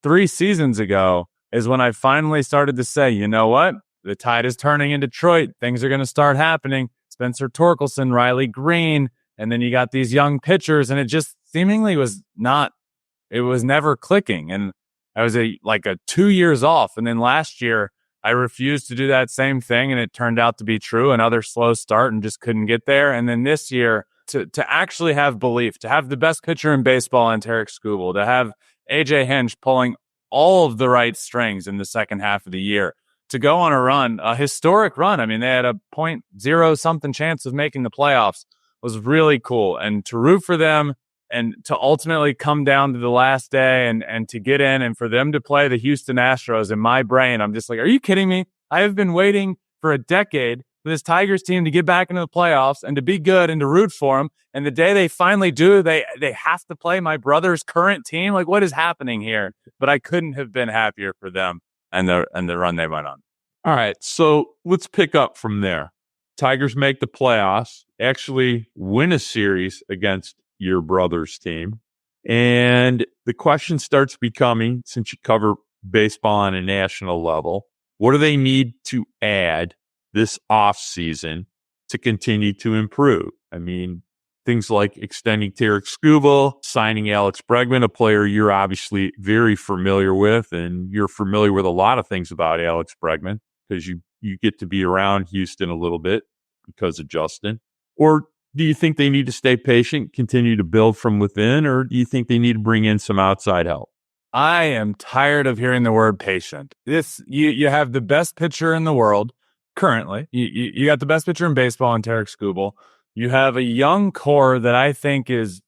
S4: 3 seasons ago, is when I finally started to say, you know what? The tide is turning in Detroit. Things are going to start happening. Spencer Torkelson, Riley Green, and then you got these young pitchers, and it just seemingly was never clicking. And I was like 2 years off. And then last year, I refused to do that same thing, and it turned out to be true. Another slow start and just couldn't get there. And then this year, to actually have belief, to have the best pitcher in baseball in Tarik Skubal, to have AJ Hinch pulling all of the right strings in the second half of the year, to go on a run, a historic run. I mean, they had a 0.0 something chance of making the playoffs, was really cool. And to root for them and to ultimately come down to the last day and to get in and for them to play the Houston Astros, in my brain, I'm just like, are you kidding me? I have been waiting for a decade for this Tigers team to get back into the playoffs and to be good and to root for them. And the day they finally do, they have to play my brother's current team. Like, what is happening here? But I couldn't have been happier for them and the run they went on.
S1: All right, so let's pick up from there. Tigers make the playoffs, actually win a series against your brother's team. And the question starts becoming, since you cover baseball on a national level, what do they need to add this offseason to continue to improve? I mean, things like extending Tarik Skubal, signing Alex Bregman, a player you're obviously very familiar with, and you're familiar with a lot of things about Alex Bregman because you get to be around Houston a little bit because of Justin. Or do you think they need to stay patient, continue to build from within, or do you think they need to bring in some outside help?
S4: I am tired of hearing the word patient. You have the best pitcher in the world currently. You got the best pitcher in baseball in Tarik Skubal. You have a young core that I think is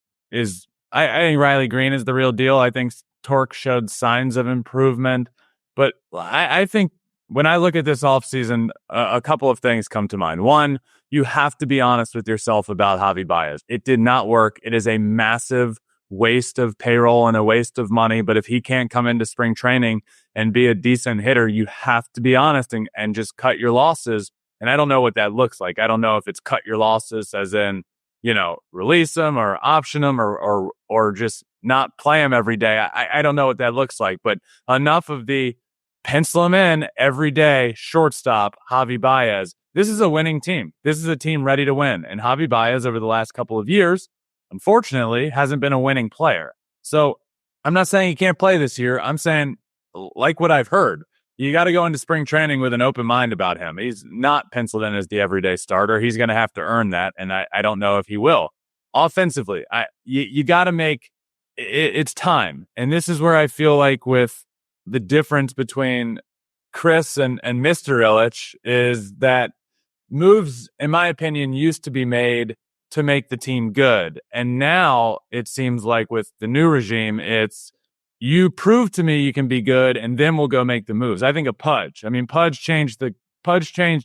S4: I think Riley Green is the real deal. I think Torque showed signs of improvement, but I think when I look at this offseason, a couple of things come to mind. One, you have to be honest with yourself about Javier Báez. It did not work. It is a massive waste of payroll and a waste of money. But if he can't come into spring training and be a decent hitter, you have to be honest and just cut your losses. And I don't know what that looks like. I don't know if it's cut your losses as in, release them or option them or just not play them every day. I don't know what that looks like, but enough of the pencil him in every day, shortstop, Javier Báez. This is a winning team. This is a team ready to win. And Javier Báez over the last couple of years, unfortunately, hasn't been a winning player. So I'm not saying he can't play this year. I'm saying, like what I've heard, you got to go into spring training with an open mind about him. He's not penciled in as the everyday starter. He's going to have to earn that, and I don't know if he will. Offensively, you got to make it's time. And this is where I feel like with the difference between Chris and Mr. Ilitch is that moves, in my opinion, used to be made to make the team good. And now it seems like with the new regime, it's you prove to me you can be good and then we'll go make the moves. I think of Pudge. I mean, Pudge changed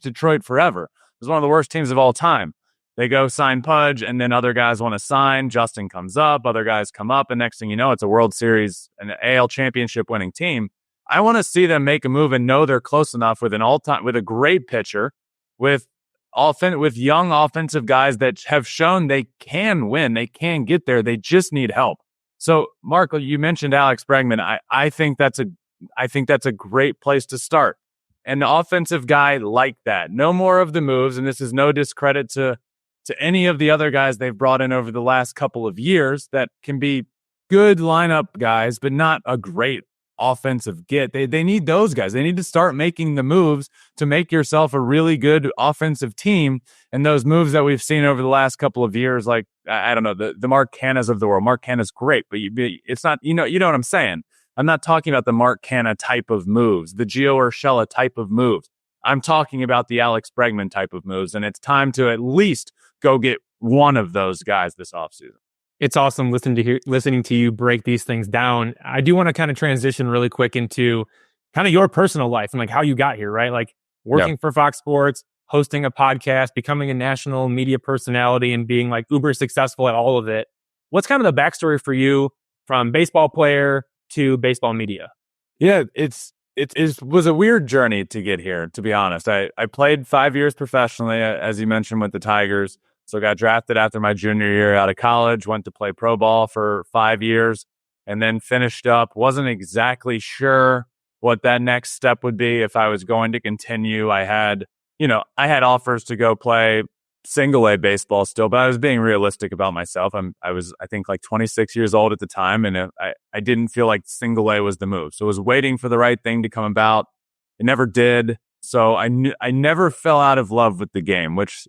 S4: Detroit forever. It was one of the worst teams of all time. They go sign Pudge, and then other guys want to sign. Justin comes up, other guys come up, and next thing you know, it's a World Series, an AL championship winning team. I want to see them make a move and know they're close enough with a great pitcher, with young offensive guys that have shown they can win, they can get there, they just need help. So, Mark, you mentioned Alex Bregman. I think that's a great place to start. An offensive guy like that. No more of the moves, and this is no discredit to any of the other guys they've brought in over the last couple of years that can be good lineup guys, but not a great offensive get. They need those guys. They need to start making the moves to make yourself a really good offensive team. And those moves that we've seen over the last couple of years, like, I don't know, the Mark Cannas of the world. Mark Canna's great, but it's not, you know what I'm saying? I'm not talking about the Mark Canna type of moves, the Gio Urshela type of moves. I'm talking about the Alex Bregman type of moves, and it's time to at least go get one of those guys this offseason.
S2: It's awesome listening to you break these things down. I do want to kind of transition really quick into kind of your personal life and like how you got here, right? Like working for Fox Sports, hosting a podcast, becoming a national media personality, and being like uber successful at all of it. What's kind of the backstory for you from baseball player to baseball media?
S4: Yeah, it was a weird journey to get here, to be honest. I played 5 years professionally, as you mentioned, with the Tigers. So got drafted after my junior year out of college, went to play pro ball for 5 years, and then finished up. Wasn't exactly sure what that next step would be if I was going to continue. I had offers to go play single A baseball still, but I was being realistic about myself. I was, I think, like 26 years old at the time, and I didn't feel like single A was the move. So I was waiting for the right thing to come about. It never did. So I never fell out of love with the game, which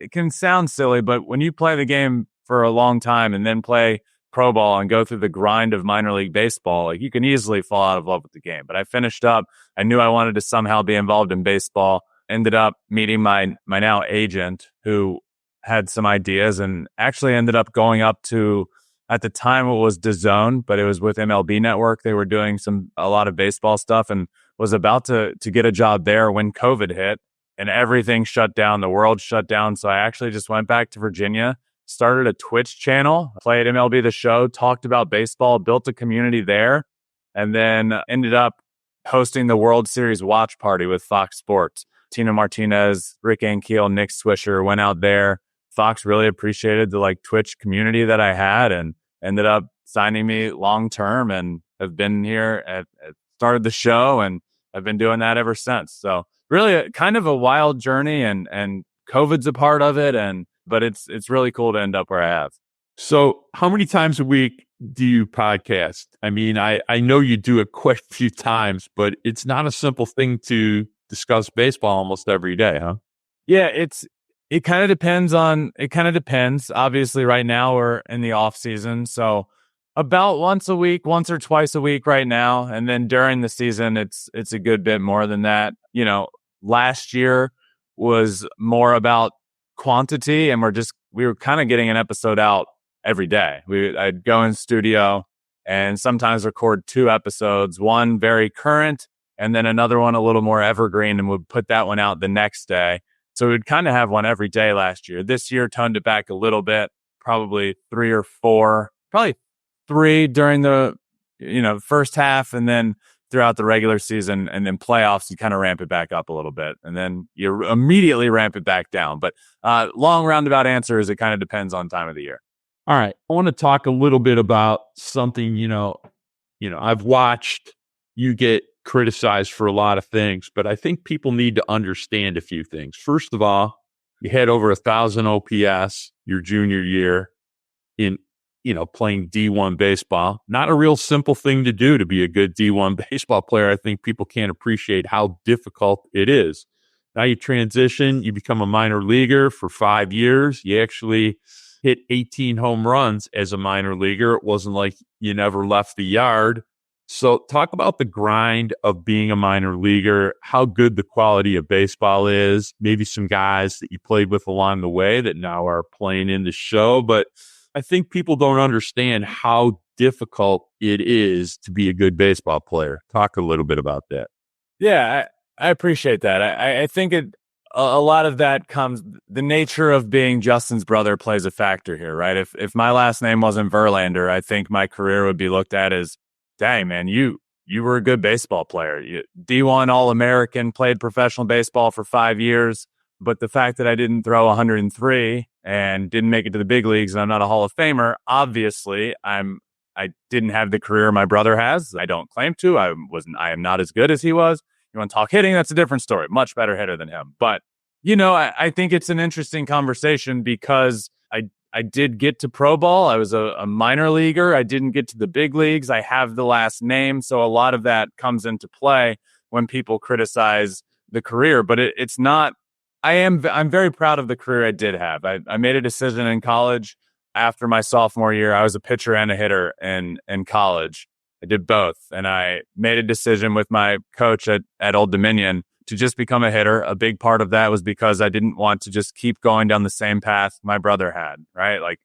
S4: it can sound silly, but when you play the game for a long time and then play pro ball and go through the grind of minor league baseball, like you can easily fall out of love with the game. But I finished up. I knew I wanted to somehow be involved in baseball. Ended up meeting my now agent, who had some ideas, and actually ended up going up to, at the time it was DAZN, but it was with MLB Network. They were doing a lot of baseball stuff, and was about to get a job there when COVID hit. And everything shut down. The world shut down. So I actually just went back to Virginia, started a Twitch channel, played MLB The Show, talked about baseball, built a community there, and then ended up hosting the World Series watch party with Fox Sports. Tina Martinez, Rick Ankiel, Nick Swisher went out there. Fox really appreciated the Twitch community that I had and ended up signing me long term, and have been here started the show, and I've been doing that ever since. So really kind of a wild journey, and COVID's a part of it, but it's really cool to end up where I have.
S1: So how many times a week do you podcast? I mean, I know you do it quite a few times, but it's not a simple thing to discuss baseball almost every day, huh?
S4: Yeah, it kind of depends. Obviously right now we're in the off season, so about once or twice a week right now. And then during the season, it's a good bit more than that. You know, last year was more about quantity, and we were kind of getting an episode out every day. I'd go in studio and sometimes record 2 episodes, one very current and then another one a little more evergreen, and would put that one out the next day. So we'd kind of have one every day last year. This year toned it back a little bit, probably 3 or 4, probably 3 during the first half, and then throughout the regular season, and then playoffs, you kind of ramp it back up a little bit, and then you immediately ramp it back down. But long roundabout answer is it kind of depends on time of the year.
S1: All right. I want to talk a little bit about something, I've watched you get criticized for a lot of things, but I think people need to understand a few things. First of all, you had over 1,000 OPS your junior year in, playing D1 baseball. Not a real simple thing to do to be a good D1 baseball player. I think people can't appreciate how difficult it is. Now you transition, you become a minor leaguer for 5 years. You actually hit 18 home runs as a minor leaguer. It wasn't like you never left the yard. So talk about the grind of being a minor leaguer, how good the quality of baseball is, maybe some guys that you played with along the way that now are playing in the show. But I think people don't understand how difficult it is to be a good baseball player. Talk a little bit about that.
S4: Yeah, I appreciate that. I think a lot of that comes, the nature of being Justin's brother plays a factor here, right? If my last name wasn't Verlander, I think my career would be looked at as, dang, man, you were a good baseball player. D1 All-American, played professional baseball for 5 years, but the fact that I didn't throw 103 and didn't make it to the big leagues and I'm not a Hall of Famer, obviously I didn't have the career my brother has. I don't claim to. I am not as good as he was. You want to talk hitting? That's a different story. Much better hitter than him. But, I think it's an interesting conversation because I did get to pro ball. I was a minor leaguer. I didn't get to the big leagues. I have the last name. So a lot of that comes into play when people criticize the career. But it's not, I'm very proud of the career I did have. I made a decision in college after my sophomore year. I was a pitcher and a hitter in college. I did both. And I made a decision with my coach at Old Dominion to just become a hitter. A big part of that was because I didn't want to just keep going down the same path my brother had, right? Like,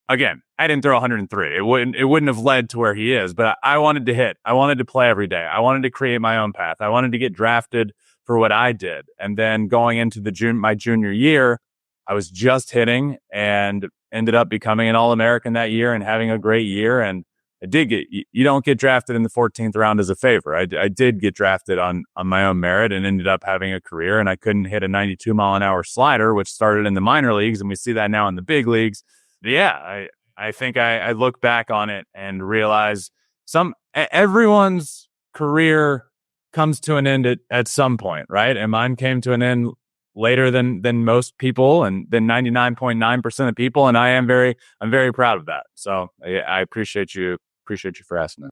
S4: again, I didn't throw 103. It wouldn't have led to where he is, but I wanted to hit. I wanted to play every day. I wanted to create my own path. I wanted to get drafted for what I did. And then going into my junior year, I was just hitting and ended up becoming an All-American that year and having a great year. And I did you don't get drafted in the 14th round as a favor. I did get drafted on my own merit and ended up having a career, and I couldn't hit a 92 mile an hour slider, which started in the minor leagues. And we see that now in the big leagues. But yeah, I think I look back on it and realize everyone's career comes to an end at some point, right? And mine came to an end later than most people and than 99.9% of people. And I'm very proud of that. So I appreciate you for asking that.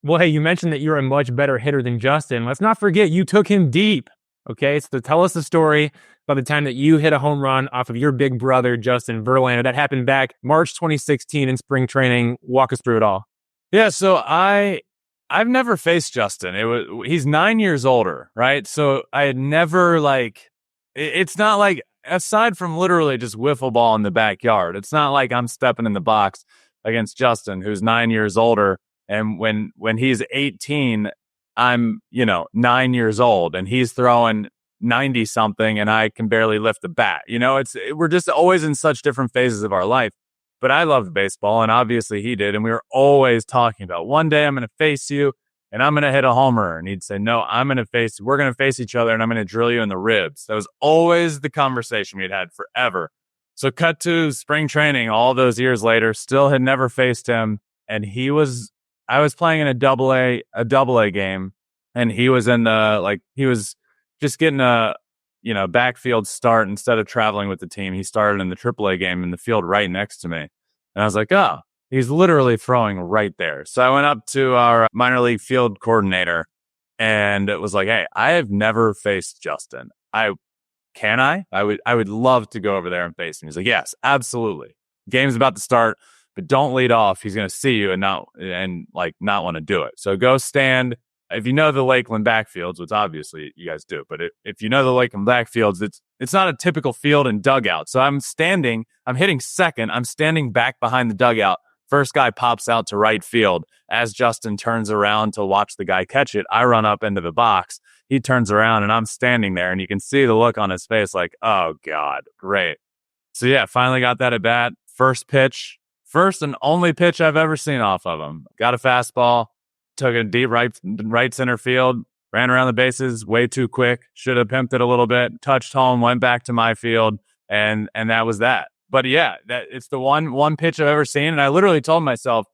S2: Well, hey, you mentioned that you're a much better hitter than Justin. Let's not forget you took him deep. Okay, so tell us the story about the time that you hit a home run off of your big brother, Justin Verlander. That happened back March 2016 in spring training. Walk us through it all.
S4: Yeah, so I've never faced Justin. He's 9 years older, right? So I had never it's not like, aside from literally just wiffle ball in the backyard, it's not like I'm stepping in the box against Justin, who's 9 years older. And when he's 18, I'm, 9 years old and he's throwing 90 something and I can barely lift the bat. We're just always in such different phases of our life. But I loved baseball and obviously he did. And we were always talking about, one day I'm going to face you and I'm going to hit a homer. And he'd say, no, we're going to face each other and I'm going to drill you in the ribs. That was always the conversation we'd had forever. So cut to spring training all those years later, still had never faced him. And I was playing in a double A game and he was he was just getting a, backfield start instead of traveling with the team. He started in the AAA game in the field right next to me. And I was like, oh, he's literally throwing right there. So I went up to our minor league field coordinator and it was like, hey, I have never faced Justin. I would love to go over there and face him. He's like, yes, absolutely. Game's about to start, but don't lead off. He's going to see you and not want to do it. So go stand. If you know the Lakeland backfields, which obviously you guys do, but if you know the Lakeland backfields, it's not a typical field and dugout. So I'm hitting second. I'm standing back behind the dugout. First guy pops out to right field. As Justin turns around to watch the guy catch it, I run up into the box. He turns around and I'm standing there and you can see the look on his face like, oh God, great. So yeah, finally got that at bat. First and only pitch I've ever seen off of him. Got a fastball, took a deep right center field, ran around the bases way too quick. Should have pimped it a little bit, touched home, went back to my field, and that was that. But yeah, it's the one pitch I've ever seen. And I literally told myself,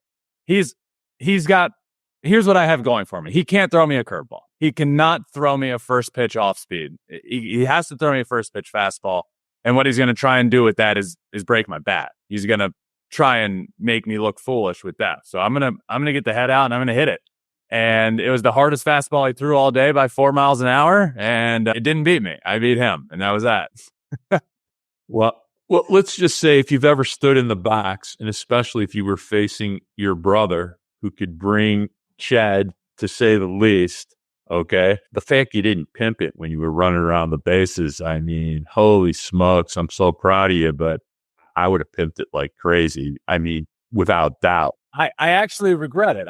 S4: here's what I have going for me. He can't throw me a curveball. He cannot throw me a first pitch off speed. He has to throw me a first pitch fastball. And what he's going to try and do with that is break my bat. He's going to try and make me look foolish with that. So I'm going to get the head out and I'm going to hit it. And it was the hardest fastball I threw all day by 4 miles an hour. And it didn't beat me. I beat him. And that was that.
S1: Well, Well, let's just say if you've ever stood in the box, and especially if you were facing your brother who could bring Chad, to say the least, okay, the fact you didn't pimp it when you were running around the bases, I mean, holy smokes, I'm so proud of you, but I would have pimped it like crazy. I mean, without doubt.
S4: I actually regret it.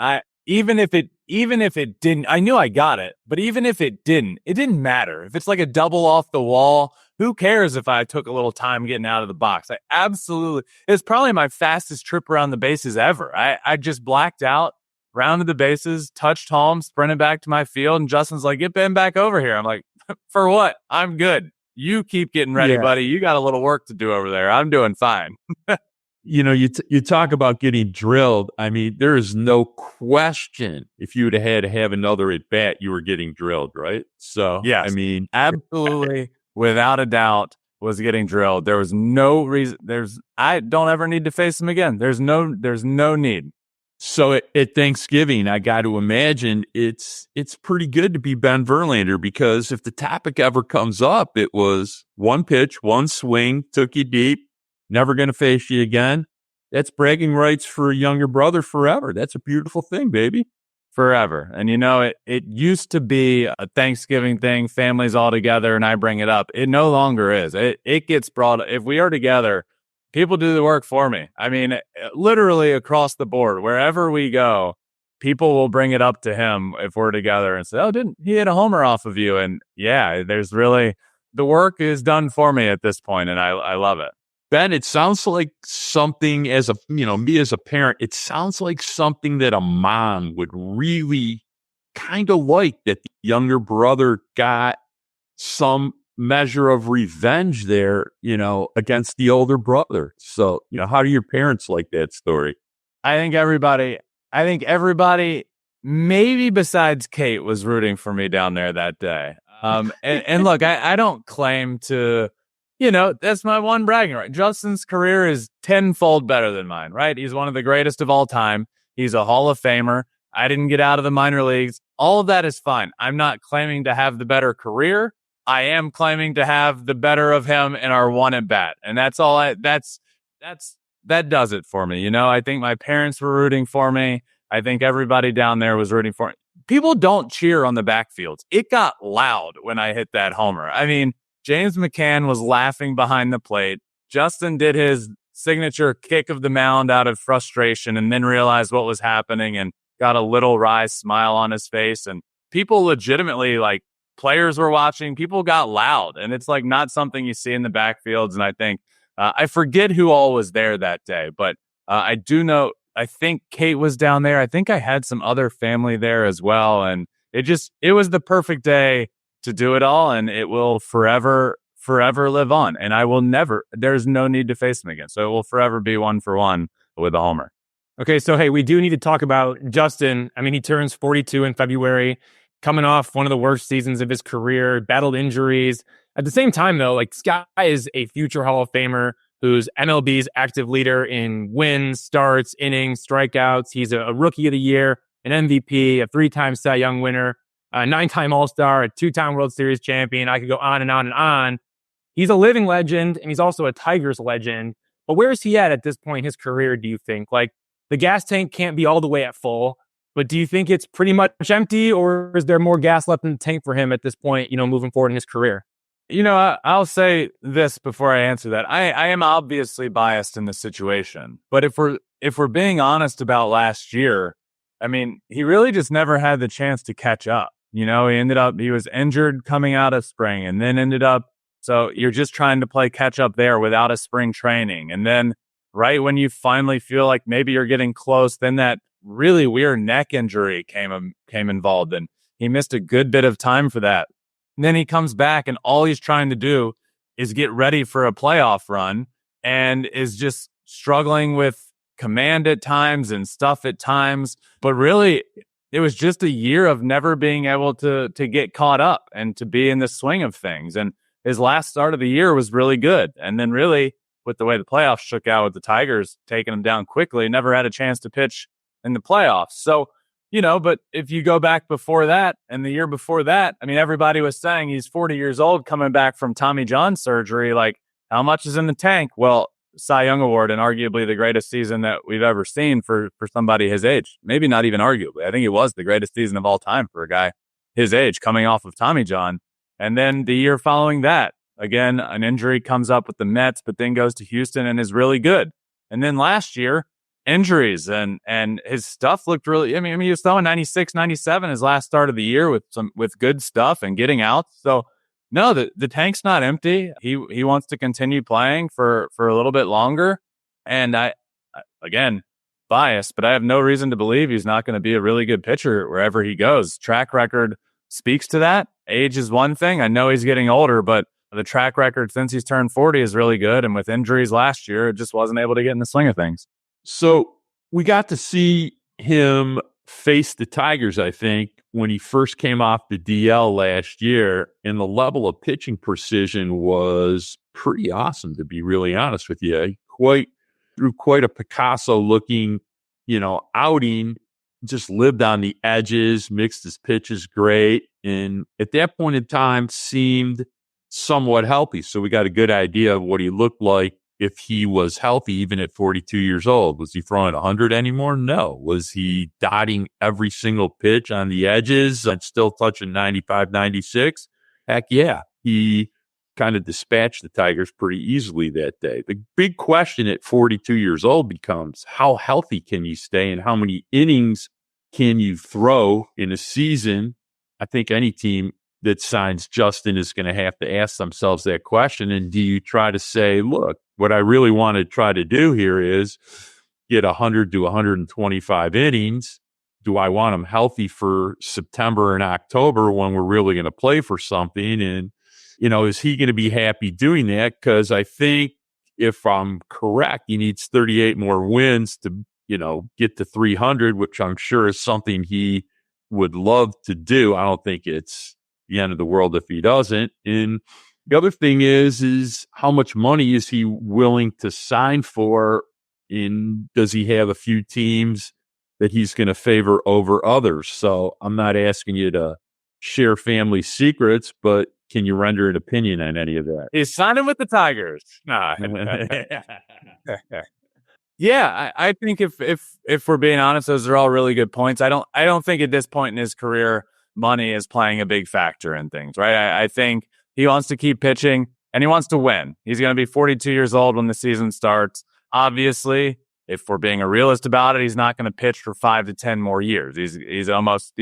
S4: Even if it didn't, I knew I got it, but even if it didn't matter. If it's like a double off the wall, who cares if I took a little time getting out of the box? It's probably my fastest trip around the bases ever. I just blacked out, rounded the bases, touched home, sprinted back to my field, and Justin's like, get Ben back over here. I'm like, for what? I'm good. You keep getting ready, buddy. You got a little work to do over there. I'm doing fine.
S1: You know, you talk about getting drilled. I mean, there is no question if you would have had to have another at bat, you were getting drilled, right? So,
S4: yes,
S1: I mean,
S4: absolutely, without a doubt, was getting drilled. There was no reason. I don't ever need to face him again. There's no need.
S1: So at Thanksgiving, I got to imagine it's pretty good to be Ben Verlander, because if the topic ever comes up, it was one pitch, one swing, took you deep. Never going to face you again. That's bragging rights for a younger brother forever. That's a beautiful thing, baby.
S4: Forever. And, you know, it used to be a Thanksgiving thing, families all together, and I bring it up. It no longer is. It gets brought up. If we are together, people do the work for me. I mean, literally across the board, wherever we go, people will bring it up to him if we're together and say, oh, didn't he hit a homer off of you? And yeah, there's really, the work is done for me at this point, and I love it.
S1: Ben, it sounds like something me as a parent, it sounds like something that a mom would really kind of like, that the younger brother got some measure of revenge there, against the older brother. So, how do your parents like that story?
S4: I think everybody, maybe besides Kate, was rooting for me down there that day. And look, I don't claim to, that's my one bragging right. Justin's career is tenfold better than mine, right? He's one of the greatest of all time. He's a Hall of Famer. I didn't get out of the minor leagues. All of that is fine. I'm not claiming to have the better career. I am claiming to have the better of him in our one at bat. And that's all that does it for me. I think my parents were rooting for me. I think everybody down there was rooting for me. People don't cheer on the backfields. It got loud when I hit that homer. I mean, James McCann was laughing behind the plate. Justin did his signature kick of the mound out of frustration and then realized what was happening and got a little wry smile on his face. And people legitimately, like, players were watching. People got loud. And it's like not something you see in the backfields. And I think, I forget who all was there that day, but I do know, I think Kate was down there. I think I had some other family there as well. And it was the perfect day to do it all, and it will forever live on. And there's no need to face him again. So it will forever be 1-for-1 with a homer.
S2: Okay, so hey, we do need to talk about Justin. I mean, he turns 42 in February, coming off one of the worst seasons of his career, battled injuries. At the same time, though, like, this guy is a future Hall of Famer who's MLB's active leader in wins, starts, innings, strikeouts. He's a Rookie of the Year, an MVP, a 3-time Cy Young winner, a 9-time All-Star, a 2-time World Series champion. I could go on and on and on. He's a living legend, and he's also a Tigers legend. But where is he at this point in his career, do you think? Like, the gas tank can't be all the way at full, but do you think it's pretty much empty, or is there more gas left in the tank for him at this point, moving forward in his career?
S4: I'll say this before I answer that. I am obviously biased in this situation, but if we're being honest about last year, I mean, he really just never had the chance to catch up. He was injured coming out of spring and then so you're just trying to play catch up there without a spring training. And then right when you finally feel like maybe you're getting close, then that really weird neck injury came involved, and he missed a good bit of time for that. And then he comes back, and all he's trying to do is get ready for a playoff run, and is just struggling with command at times and stuff at times. But really, it was just a year of never being able to get caught up and to be in the swing of things. And his last start of the year was really good. And then really, with the way the playoffs shook out with the Tigers taking him down quickly, never had a chance to pitch in the playoffs. So, but if you go back before that and the year before that, I mean, everybody was saying he's 40 years old coming back from Tommy John surgery. Like, How much is in the tank? Well, Cy Young Award and arguably the greatest season that we've ever seen for somebody his age. Maybe not even arguably. I think it was the greatest season of all time for a guy his age coming off of Tommy John. And then the year following that, again, an injury comes up with the Mets, but then goes to Houston and is really good. And then last year, injuries and his stuff looked really, I mean, he was throwing 96, 97 his last start of the year with good stuff and getting out. So no, the tank's not empty. He wants to continue playing for a little bit longer. And I again, biased, but I have no reason to believe he's not going to be a really good pitcher wherever he goes. Track record speaks to that. Age is one thing. I know he's getting older, but the track record since he's turned 40 is really good. And with injuries last year, it just wasn't able to get in the swing of things.
S1: So we got to see him face the Tigers, I think, when he first came off the DL last year, and the level of pitching precision was pretty awesome, to be really honest with you. Through quite a Picasso-looking, outing, just lived on the edges, mixed his pitches great, and at that point in time seemed somewhat healthy. So we got a good idea of what he looked like if he was healthy, even at 42 years old. Was he throwing 100 anymore? No. Was he dotting every single pitch on the edges and still touching 95, 96? Heck yeah. He kind of dispatched the Tigers pretty easily that day. The big question at 42 years old becomes, how healthy can you stay and how many innings can you throw in a season? I think any team that signs Justin is going to have to ask themselves that question. And do you try to say, look, what I really want to try to do here is get 100 to 125 innings. Do I want them healthy for September and October when we're really going to play for something? And, is he going to be happy doing that? Because I think if I'm correct, he needs 38 more wins to, get to 300, which I'm sure is something he would love to do. I don't think it's the end of the world if he doesn't. And the other thing is how much money is he willing to sign for? And does he have a few teams that he's going to favor over others? So I'm not asking you to share family secrets, but can you render an opinion on any of that?
S4: He's signing with the Tigers. Nah. Yeah, I think if we're being honest, those are all really good points. I don't think at this point in his career, money is playing a big factor in things, right? I think he wants to keep pitching and he wants to win. He's going to be 42 years old when the season starts. Obviously, if we're being a realist about it, he's not going to pitch for 5 to 10 more years. He's almost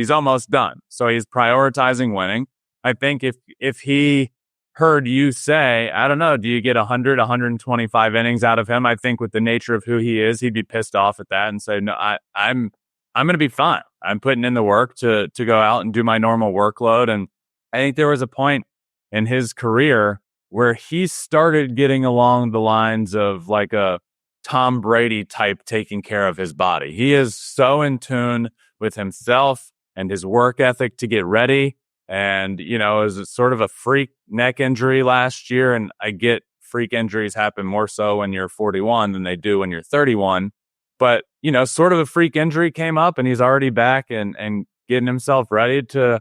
S4: done. So he's prioritizing winning. I think if he heard you say, I don't know, do you get 100, 125 innings out of him? I think with the nature of who he is, he'd be pissed off at that and say, no, I'm going to be fine. I'm putting in the work to go out and do my normal workload. And I think there was a point in his career where he started getting along the lines of like a Tom Brady type taking care of his body. He is so in tune with himself and his work ethic to get ready. And, it was sort of a freak neck injury last year. And I get freak injuries happen more so when you're 41 than they do when you're 31. But, sort of a freak injury came up and he's already back and getting himself ready to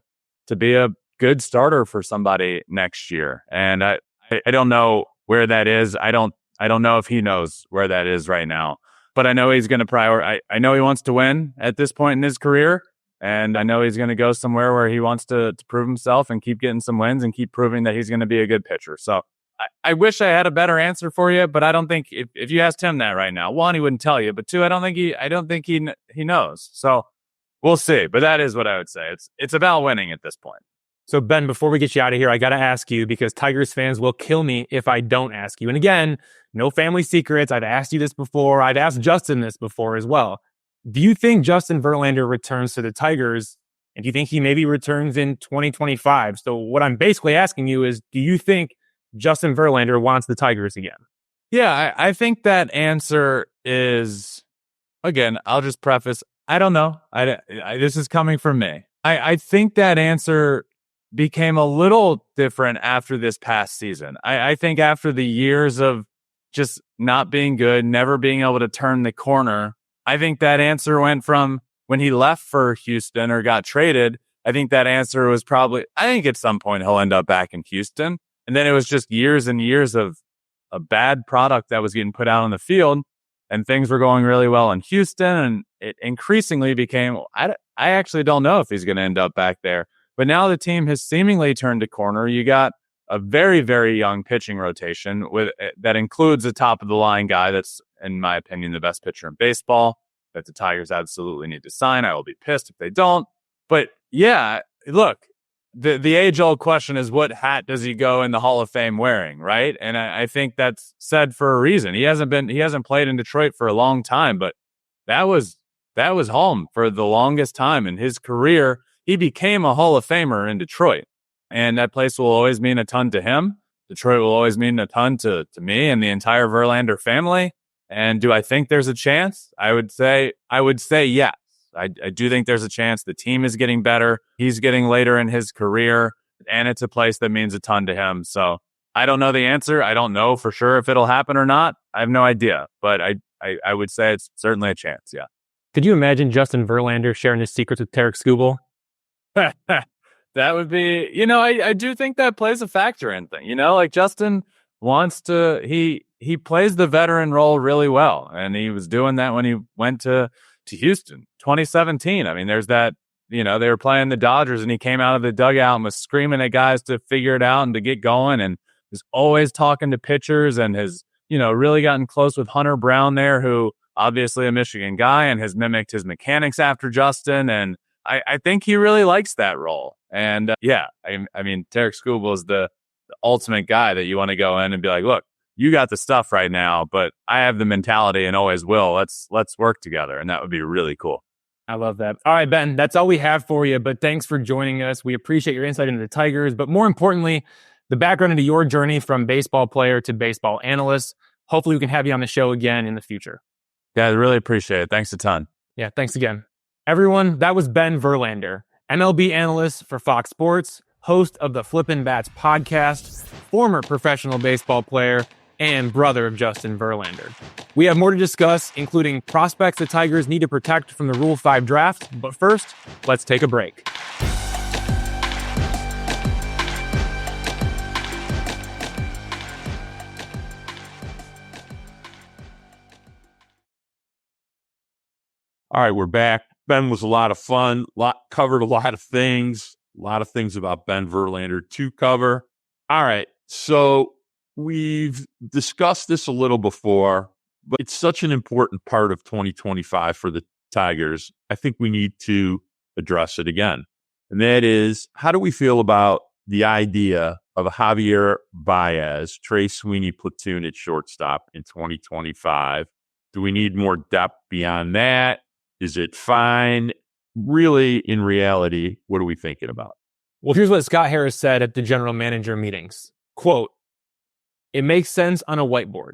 S4: be a good starter for somebody next year. And I don't know where that is. I don't know if he knows where that is right now, but I know he's going to prioritize. I know he wants to win at this point in his career. And I know he's going to go somewhere where he wants to prove himself and keep getting some wins and keep proving that he's going to be a good pitcher. So I wish I had a better answer for you, but I don't think if you asked him that right now, one, he wouldn't tell you, but two, I don't think he knows. So we'll see. But that is what I would say. It's about winning at this point.
S2: So Ben, before we get you out of here, I got to ask you because Tigers fans will kill me if I don't ask you. And again, no family secrets. I've asked you this before. I've asked Justin this before as well. Do you think Justin Verlander returns to the Tigers? And do you think he maybe returns in 2025? So what I'm basically asking you is, do you think Justin Verlander wants the Tigers again?
S4: Yeah, I think that answer is, again, I'll just preface, I don't know. This is coming from me. I think that answer became a little different after this past season. I think after the years of just not being good, never being able to turn the corner, I think that answer went from when he left for Houston or got traded. I think that answer was probably, I think at some point he'll end up back in Houston. And then it was just years and years of a bad product that was getting put out on the field, and things were going really well in Houston, and it increasingly became, I actually don't know if he's going to end up back there. But now the team has seemingly turned a corner. You got a very, very young pitching rotation that includes a top-of-the-line guy that's, in my opinion, the best pitcher in baseball, that the Tigers absolutely need to sign. I will be pissed if they don't. But, yeah, look, the age-old question is, what hat does he go in the Hall of Fame wearing, right? And I think that's said for a reason. He hasn't played in Detroit for a long time, but that was home for the longest time in his career. He became a Hall of Famer in Detroit, and that place will always mean a ton to him. Detroit will always mean a ton to me and the entire Verlander family. And do I think there's a chance? I would say yes. I do think there's a chance. The team is getting better. He's getting later in his career, and it's a place that means a ton to him. So I don't know the answer. I don't know for sure if it'll happen or not. I have no idea, but I would say it's certainly a chance. Yeah.
S2: Could you imagine Justin Verlander sharing his secrets with Tarik Skubal?
S4: That would be, I do think that plays a factor in thing. Like Justin wants to, he plays the veteran role really well. And he was doing that when he went to Houston, 2017. I mean, there's that, they were playing the Dodgers and he came out of the dugout and was screaming at guys to figure it out and to get going. And was always talking to pitchers and has, really gotten close with Hunter Brown there, who obviously a Michigan guy and has mimicked his mechanics after Justin. And I think he really likes that role. And I mean, Tarik Skubal is the ultimate guy that you want to go in and be like, look, you got the stuff right now, but I have the mentality and always will. Let's work together. And that would be really cool.
S2: I love that. All right, Ben, that's all we have for you, but thanks for joining us. We appreciate your insight into the Tigers, but more importantly, the background into your journey from baseball player to baseball analyst. Hopefully we can have you on the show again in the future.
S4: Yeah, I really appreciate it. Thanks a ton.
S2: Yeah, thanks again. Everyone, that was Ben Verlander, MLB analyst for Fox Sports, host of the Flippin' Bats podcast, former professional baseball player, and brother of Justin Verlander. We have more to discuss, including prospects the Tigers need to protect from the Rule 5 draft. But first, let's take a break.
S1: All right, we're back. Ben was a lot of fun, covered a lot of things about Ben Verlander to cover. All right, so we've discussed this a little before, but it's such an important part of 2025 for the Tigers. I think we need to address it again. And that is, how do we feel about the idea of a Javier Báez-Trey Sweeney platoon at shortstop in 2025? Do we need more depth beyond that? Is it fine? Really, in reality, what are we thinking about?
S2: Well, here's what Scott Harris said at the general manager meetings. Quote, "It makes sense on a whiteboard.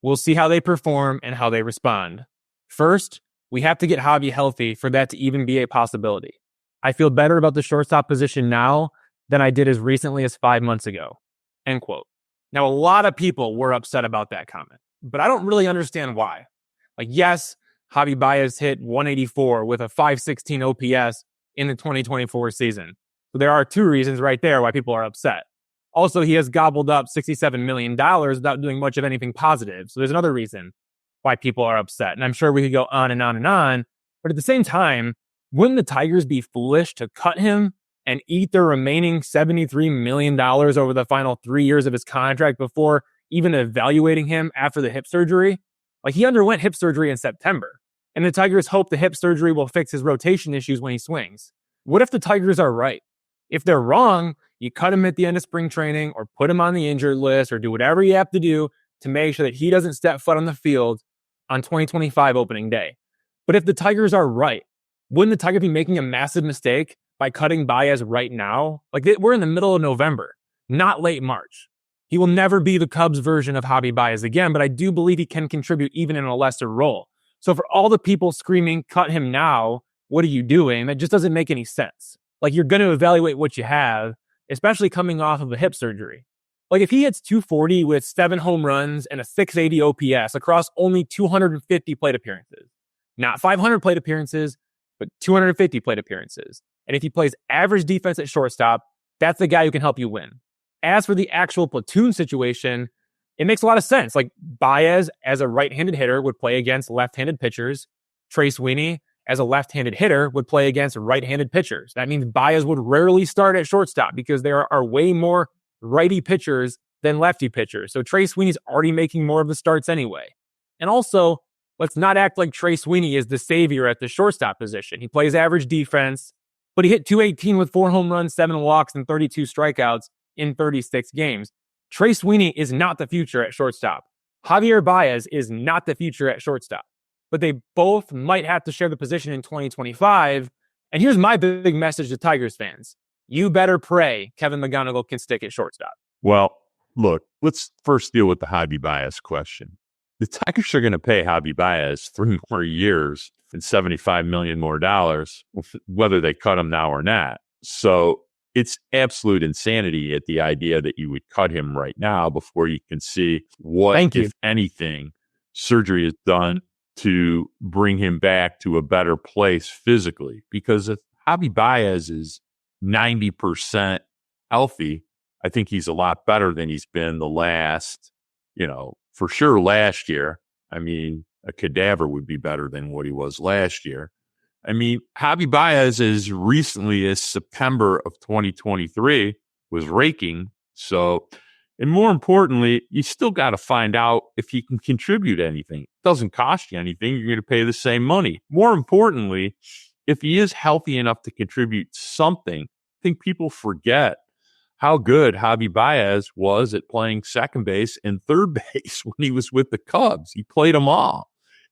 S2: We'll see how they perform and how they respond. First, we have to get Javi healthy for that to even be a possibility. I feel better about the shortstop position now than I did as recently as 5 months ago." End quote. Now, a lot of people were upset about that comment, but I don't really understand why. Like, yes, Javi Báez hit 184 with a 516 OPS in the 2024 season. So there are two reasons right there why people are upset. Also, he has gobbled up $67 million without doing much of anything positive. So there's another reason why people are upset. And I'm sure we could go on and on and on. But at the same time, wouldn't the Tigers be foolish to cut him and eat the remaining $73 million over the final 3 years of his contract before even evaluating him after the hip surgery? Like, he underwent hip surgery in September. And the Tigers hope the hip surgery will fix his rotation issues when he swings. What if the Tigers are right? If they're wrong, you cut him at the end of spring training or put him on the injured list or do whatever you have to do to make sure that he doesn't step foot on the field on 2025 opening day. But if the Tigers are right, wouldn't the Tigers be making a massive mistake by cutting Báez right now? Like, we're in the middle of November, not late March. He will never be the Cubs version of Javi Báez again, but I do believe he can contribute even in a lesser role. So for all the people screaming, cut him now, what are you doing? That just doesn't make any sense. Like, you're going to evaluate what you have, especially coming off of a hip surgery. Like, if he hits 240 with 7 home runs and a 680 OPS across only 250 plate appearances, not 500 plate appearances, but 250 plate appearances. And if he plays average defense at shortstop, that's the guy who can help you win. As for the actual platoon situation, it makes a lot of sense. Like Baez as a right-handed hitter would play against left-handed pitchers. Trey Sweeney as a left-handed hitter would play against right-handed pitchers. That means Baez would rarely start at shortstop because there are way more righty pitchers than lefty pitchers. So Trey Sweeney's already making more of the starts anyway. And also, let's not act like Trey Sweeney is the savior at the shortstop position. He plays average defense, but he hit .218 with 4 home runs, 7 walks, and 32 strikeouts in 36 games. Trey Sweeney is not the future at shortstop. Javier Báez is not the future at shortstop. But they both might have to share the position in 2025. And here's my big message to Tigers fans. You better pray Kevin McGonigal can stick at shortstop.
S1: Well, look, let's first deal with the Javi Baez question. The Tigers are going to pay Javi Baez 3 more years and $75 million more, whether they cut him now or not. So it's absolute insanity at the idea that you would cut him right now before you can see what, if anything, surgery is done to bring him back to a better place physically. Because if Javi Baez is 90% healthy, I think he's a lot better than he's been the last, for sure last year. I mean, a cadaver would be better than what he was last year. I mean, Javi Baez as recently as September of 2023 was raking. So, and more importantly, you still got to find out if he can contribute anything. It doesn't cost you anything. You're going to pay the same money. More importantly, if he is healthy enough to contribute something, I think people forget how good Javi Baez was at playing second base and third base when he was with the Cubs. He played them all.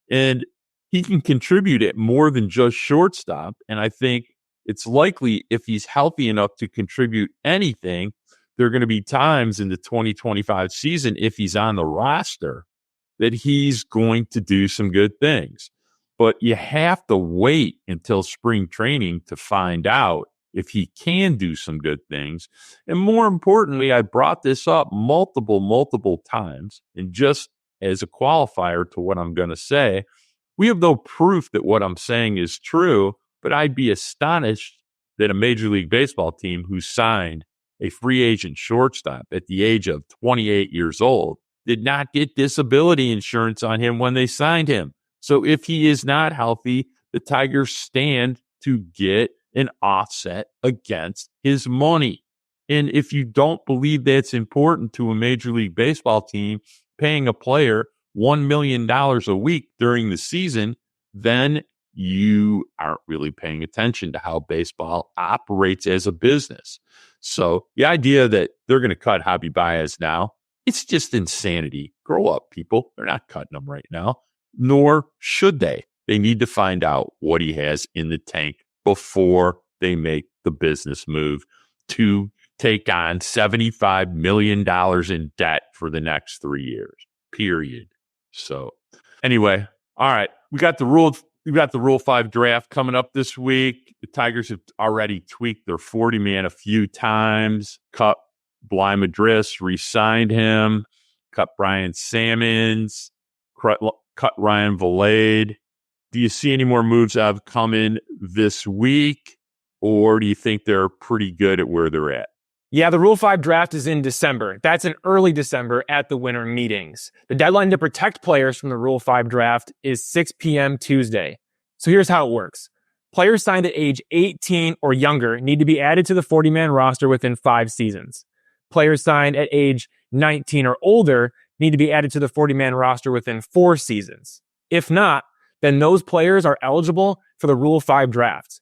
S1: And he can contribute at more than just shortstop. And I think it's likely if he's healthy enough to contribute anything, there are going to be times in the 2025 season, if he's on the roster, that he's going to do some good things. But you have to wait until spring training to find out if he can do some good things. And more importantly, I brought this up multiple times. And just as a qualifier to what I'm going to say, we have no proof that what I'm saying is true, but I'd be astonished that a Major League Baseball team who signed a free agent shortstop at the age of 28 years old did not get disability insurance on him when they signed him. So if he is not healthy, the Tigers stand to get an offset against his money. And if you don't believe that's important to a Major League Baseball team, paying a player $1 million a week during the season, then you aren't really paying attention to how baseball operates as a business. So the idea that they're going to cut Javi Baez now, it's just insanity. Grow up, people. They're not cutting him right now, nor should they. They need to find out what he has in the tank before they make the business move to take on $75 million in debt for the next 3 years, period. So anyway, all right, we got the Rule 5 draft coming up this week. The Tigers have already tweaked their 40-man a few times. Cut Bly Madris, re-signed him. Cut Brian Sammons. Cut Ryan Vilade. Do you see any more moves that have come in this week, or do you think they're pretty good at where they're at?
S2: Yeah, the Rule 5 draft is in December. That's in early December at the winter meetings. The deadline to protect players from the Rule 5 draft is 6 p.m. Tuesday. So here's how it works. Players signed at age 18 or younger need to be added to the 40-man roster within 5 seasons. Players signed at age 19 or older need to be added to the 40-man roster within 4 seasons. If not, then those players are eligible for the Rule 5 draft.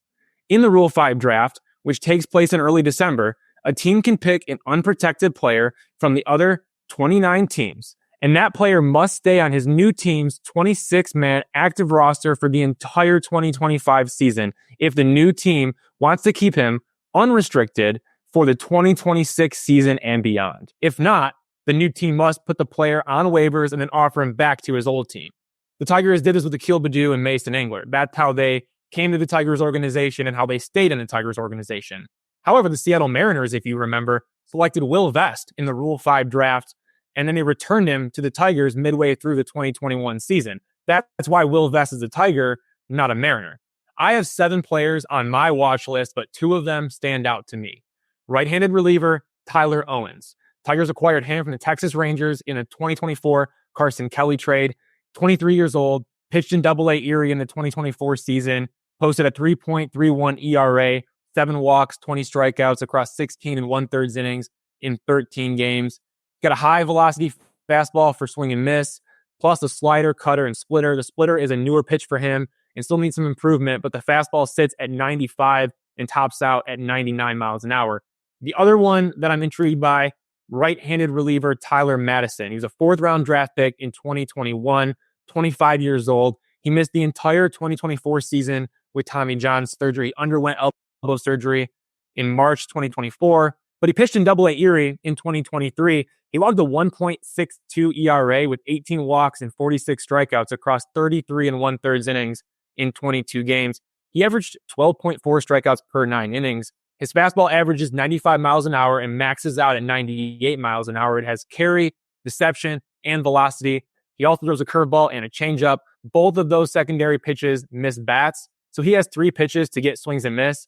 S2: In the Rule 5 draft, which takes place in early December, a team can pick an unprotected player from the other 29 teams, and that player must stay on his new team's 26-man active roster for the entire 2025 season if the new team wants to keep him unrestricted for the 2026 season and beyond. If not, the new team must put the player on waivers and then offer him back to his old team. The Tigers did this with Akil Baddoo and Mason Engler. That's how they came to the Tigers organization and how they stayed in the Tigers organization. However, the Seattle Mariners, if you remember, selected Will Vest in the Rule 5 draft, and then they returned him to the Tigers midway through the 2021 season. That's why Will Vest is a Tiger, not a Mariner. I have 7 players on my watch list, but 2 of them stand out to me. Right-handed reliever, Tyler Owens. Tigers acquired him from the Texas Rangers in a 2024 Carson Kelly trade. 23 years old, pitched in Double-A Erie in the 2024 season, posted a 3.31 ERA, 7 walks, 20 strikeouts across 16 and 1/3 innings in 13 games. Got a high velocity fastball for swing and miss, plus a slider, cutter, and splitter. The splitter is a newer pitch for him and still needs some improvement, but the fastball sits at 95 and tops out at 99 miles an hour. The other one that I'm intrigued by, right-handed reliever Tyler Madison. He was a 4th-round draft pick in 2021, 25 years old. He missed the entire 2024 season with Tommy John surgery. He underwent elbow surgery in March 2024, but he pitched in Double-A Erie in 2023. He logged a 1.62 ERA with 18 walks and 46 strikeouts across 33 and 1/3 innings in 22 games. He averaged 12.4 strikeouts per 9 innings. His fastball averages 95 miles an hour and maxes out at 98 miles an hour. It has carry, deception, and velocity. He also throws a curveball and a changeup. Both of those secondary pitches miss bats. So he has 3 pitches to get swings and miss.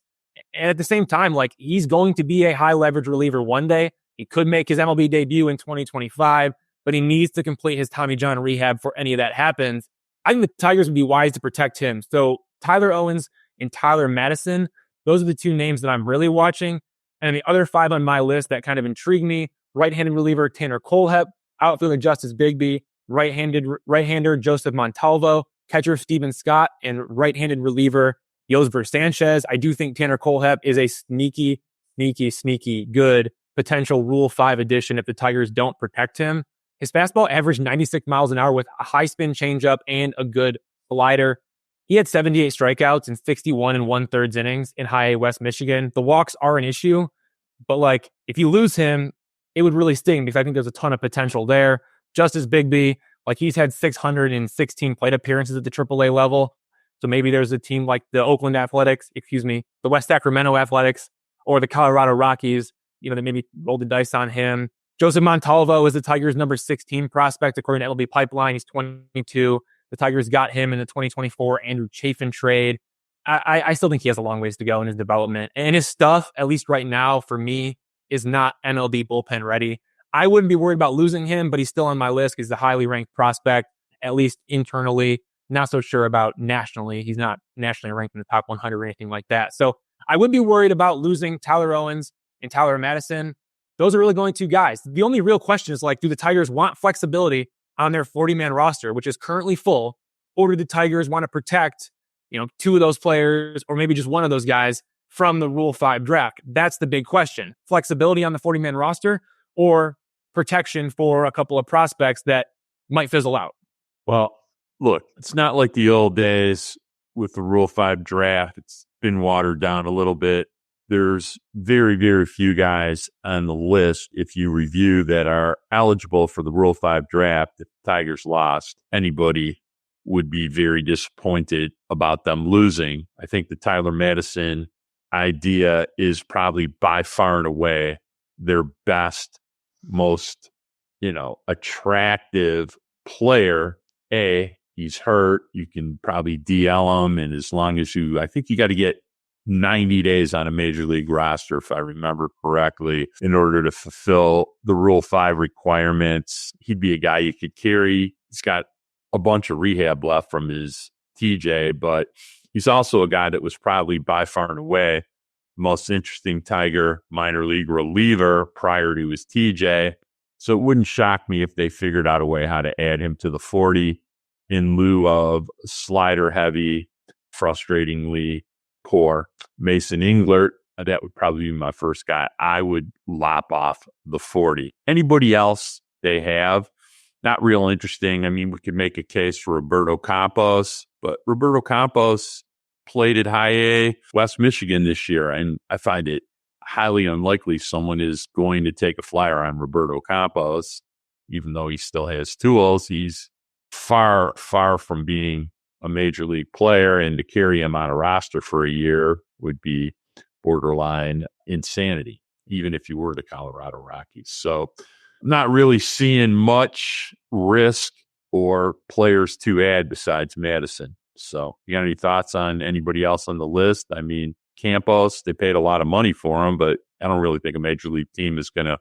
S2: And at the same time, like, he's going to be a high leverage reliever one day. He could make his MLB debut in 2025, but he needs to complete his Tommy John rehab before any of that happens. I think the Tigers would be wise to protect him. So Tyler Owens and Tyler Madison, those are the 2 names that I'm really watching. And the other 5 on my list that kind of intrigue me, right-handed reliever Tanner Kohlhepp, outfielder Justice Bigbie, right-hander Joseph Montalvo, catcher Steven Scott, and right-handed reliever Yosver Sanchez. I do think Tanner Kohlhepp is a sneaky good potential Rule 5 addition if the Tigers don't protect him. His fastball averaged 96 miles an hour with a high spin changeup and a good slider. He had 78 strikeouts in 61 and 1/3 innings in High A West Michigan. The walks are an issue, but like, if you lose him, it would really sting because I think there's a ton of potential there. Justice Bigbie, like, he's had 616 plate appearances at the AAA level. So maybe there's a team like the the West Sacramento Athletics or the Colorado Rockies, that maybe roll the dice on him. Joseph Montalvo is the Tigers' number 16 prospect, according to MLB Pipeline. He's 22. The Tigers got him in the 2024 Andrew Chafin trade. I still think he has a long ways to go in his development. And his stuff, at least right now, for me, is not MLB bullpen ready. I wouldn't be worried about losing him, but he's still on my list. He's a highly ranked prospect, at least internally. Not so sure about nationally. He's not nationally ranked in the top 100 or anything like that. So I would be worried about losing Tyler Owens and Tyler Madison. Those are really going 2 guys. The only real question is, like, do the Tigers want flexibility on their 40-man roster, which is currently full, or do the Tigers want to protect, 2 of those players or maybe just one of those guys from the Rule 5 draft? That's the big question. Flexibility on the 40-man roster or protection for a couple of prospects that might fizzle out?
S1: Well, look, it's not like the old days with the Rule 5 draft. It's been watered down a little bit. There's very, very few guys on the list, if you review, that are eligible for the Rule 5 draft. If the Tigers lost, anybody would be very disappointed about them losing. I think the Tyler Madison idea is probably by far and away their best, most, attractive player. He's hurt. You can probably DL him. And as long as I think you got to get 90 days on a major league roster, if I remember correctly, in order to fulfill the Rule 5 requirements. He'd be a guy you could carry. He's got a bunch of rehab left from his TJ, but he's also a guy that was probably by far and away the most interesting Tiger minor league reliever prior to his TJ. So it wouldn't shock me if they figured out a way how to add him to the 40 in lieu of slider heavy, frustratingly poor Mason Englert. That would probably be my first guy I would lop off the 40. Anybody else they have, not real interesting. I mean, we could make a case for Roberto Campos, but Roberto Campos played at High A West Michigan this year, and I find it highly unlikely someone is going to take a flyer on Roberto Campos, even though he still has tools. He's far, far from being a major league player, and to carry him on a roster for a year would be borderline insanity, even if you were the Colorado Rockies. So I'm not really seeing much risk or players to add besides Madison. So you got any thoughts on anybody else on the list? I mean, Campos, they paid a lot of money for him, but I don't really think a major league team is going to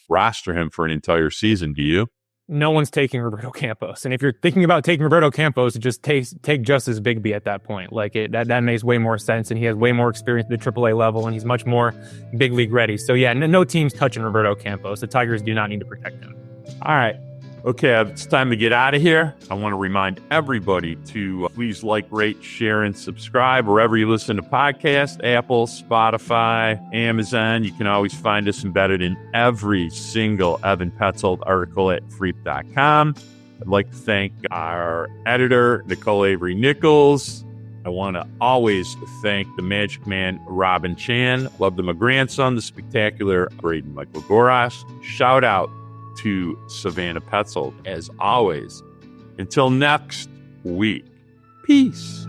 S1: roster him for an entire season. Do you?
S2: No one's taking Roberto Campos. And if you're thinking about taking Roberto Campos, just take Justice Bigbie at that point. Like that makes way more sense. And he has way more experience at the AAA level, and he's much more big league ready. So yeah, no team's touching Roberto Campos. The Tigers do not need to protect him.
S1: All right. Okay, it's time to get out of here. I want to remind everybody to please like, rate, share, and subscribe wherever you listen to podcasts, Apple, Spotify, Amazon. You can always find us embedded in every single Evan Petzold article at freep.com. I'd like to thank our editor, Nicole Avery Nichols. I want to always thank the Magic Man, Robin Chan. Love my grandson, the spectacular Braden Michael Gorash. Shout out to Savannah Petzold, as always. Until next week, peace.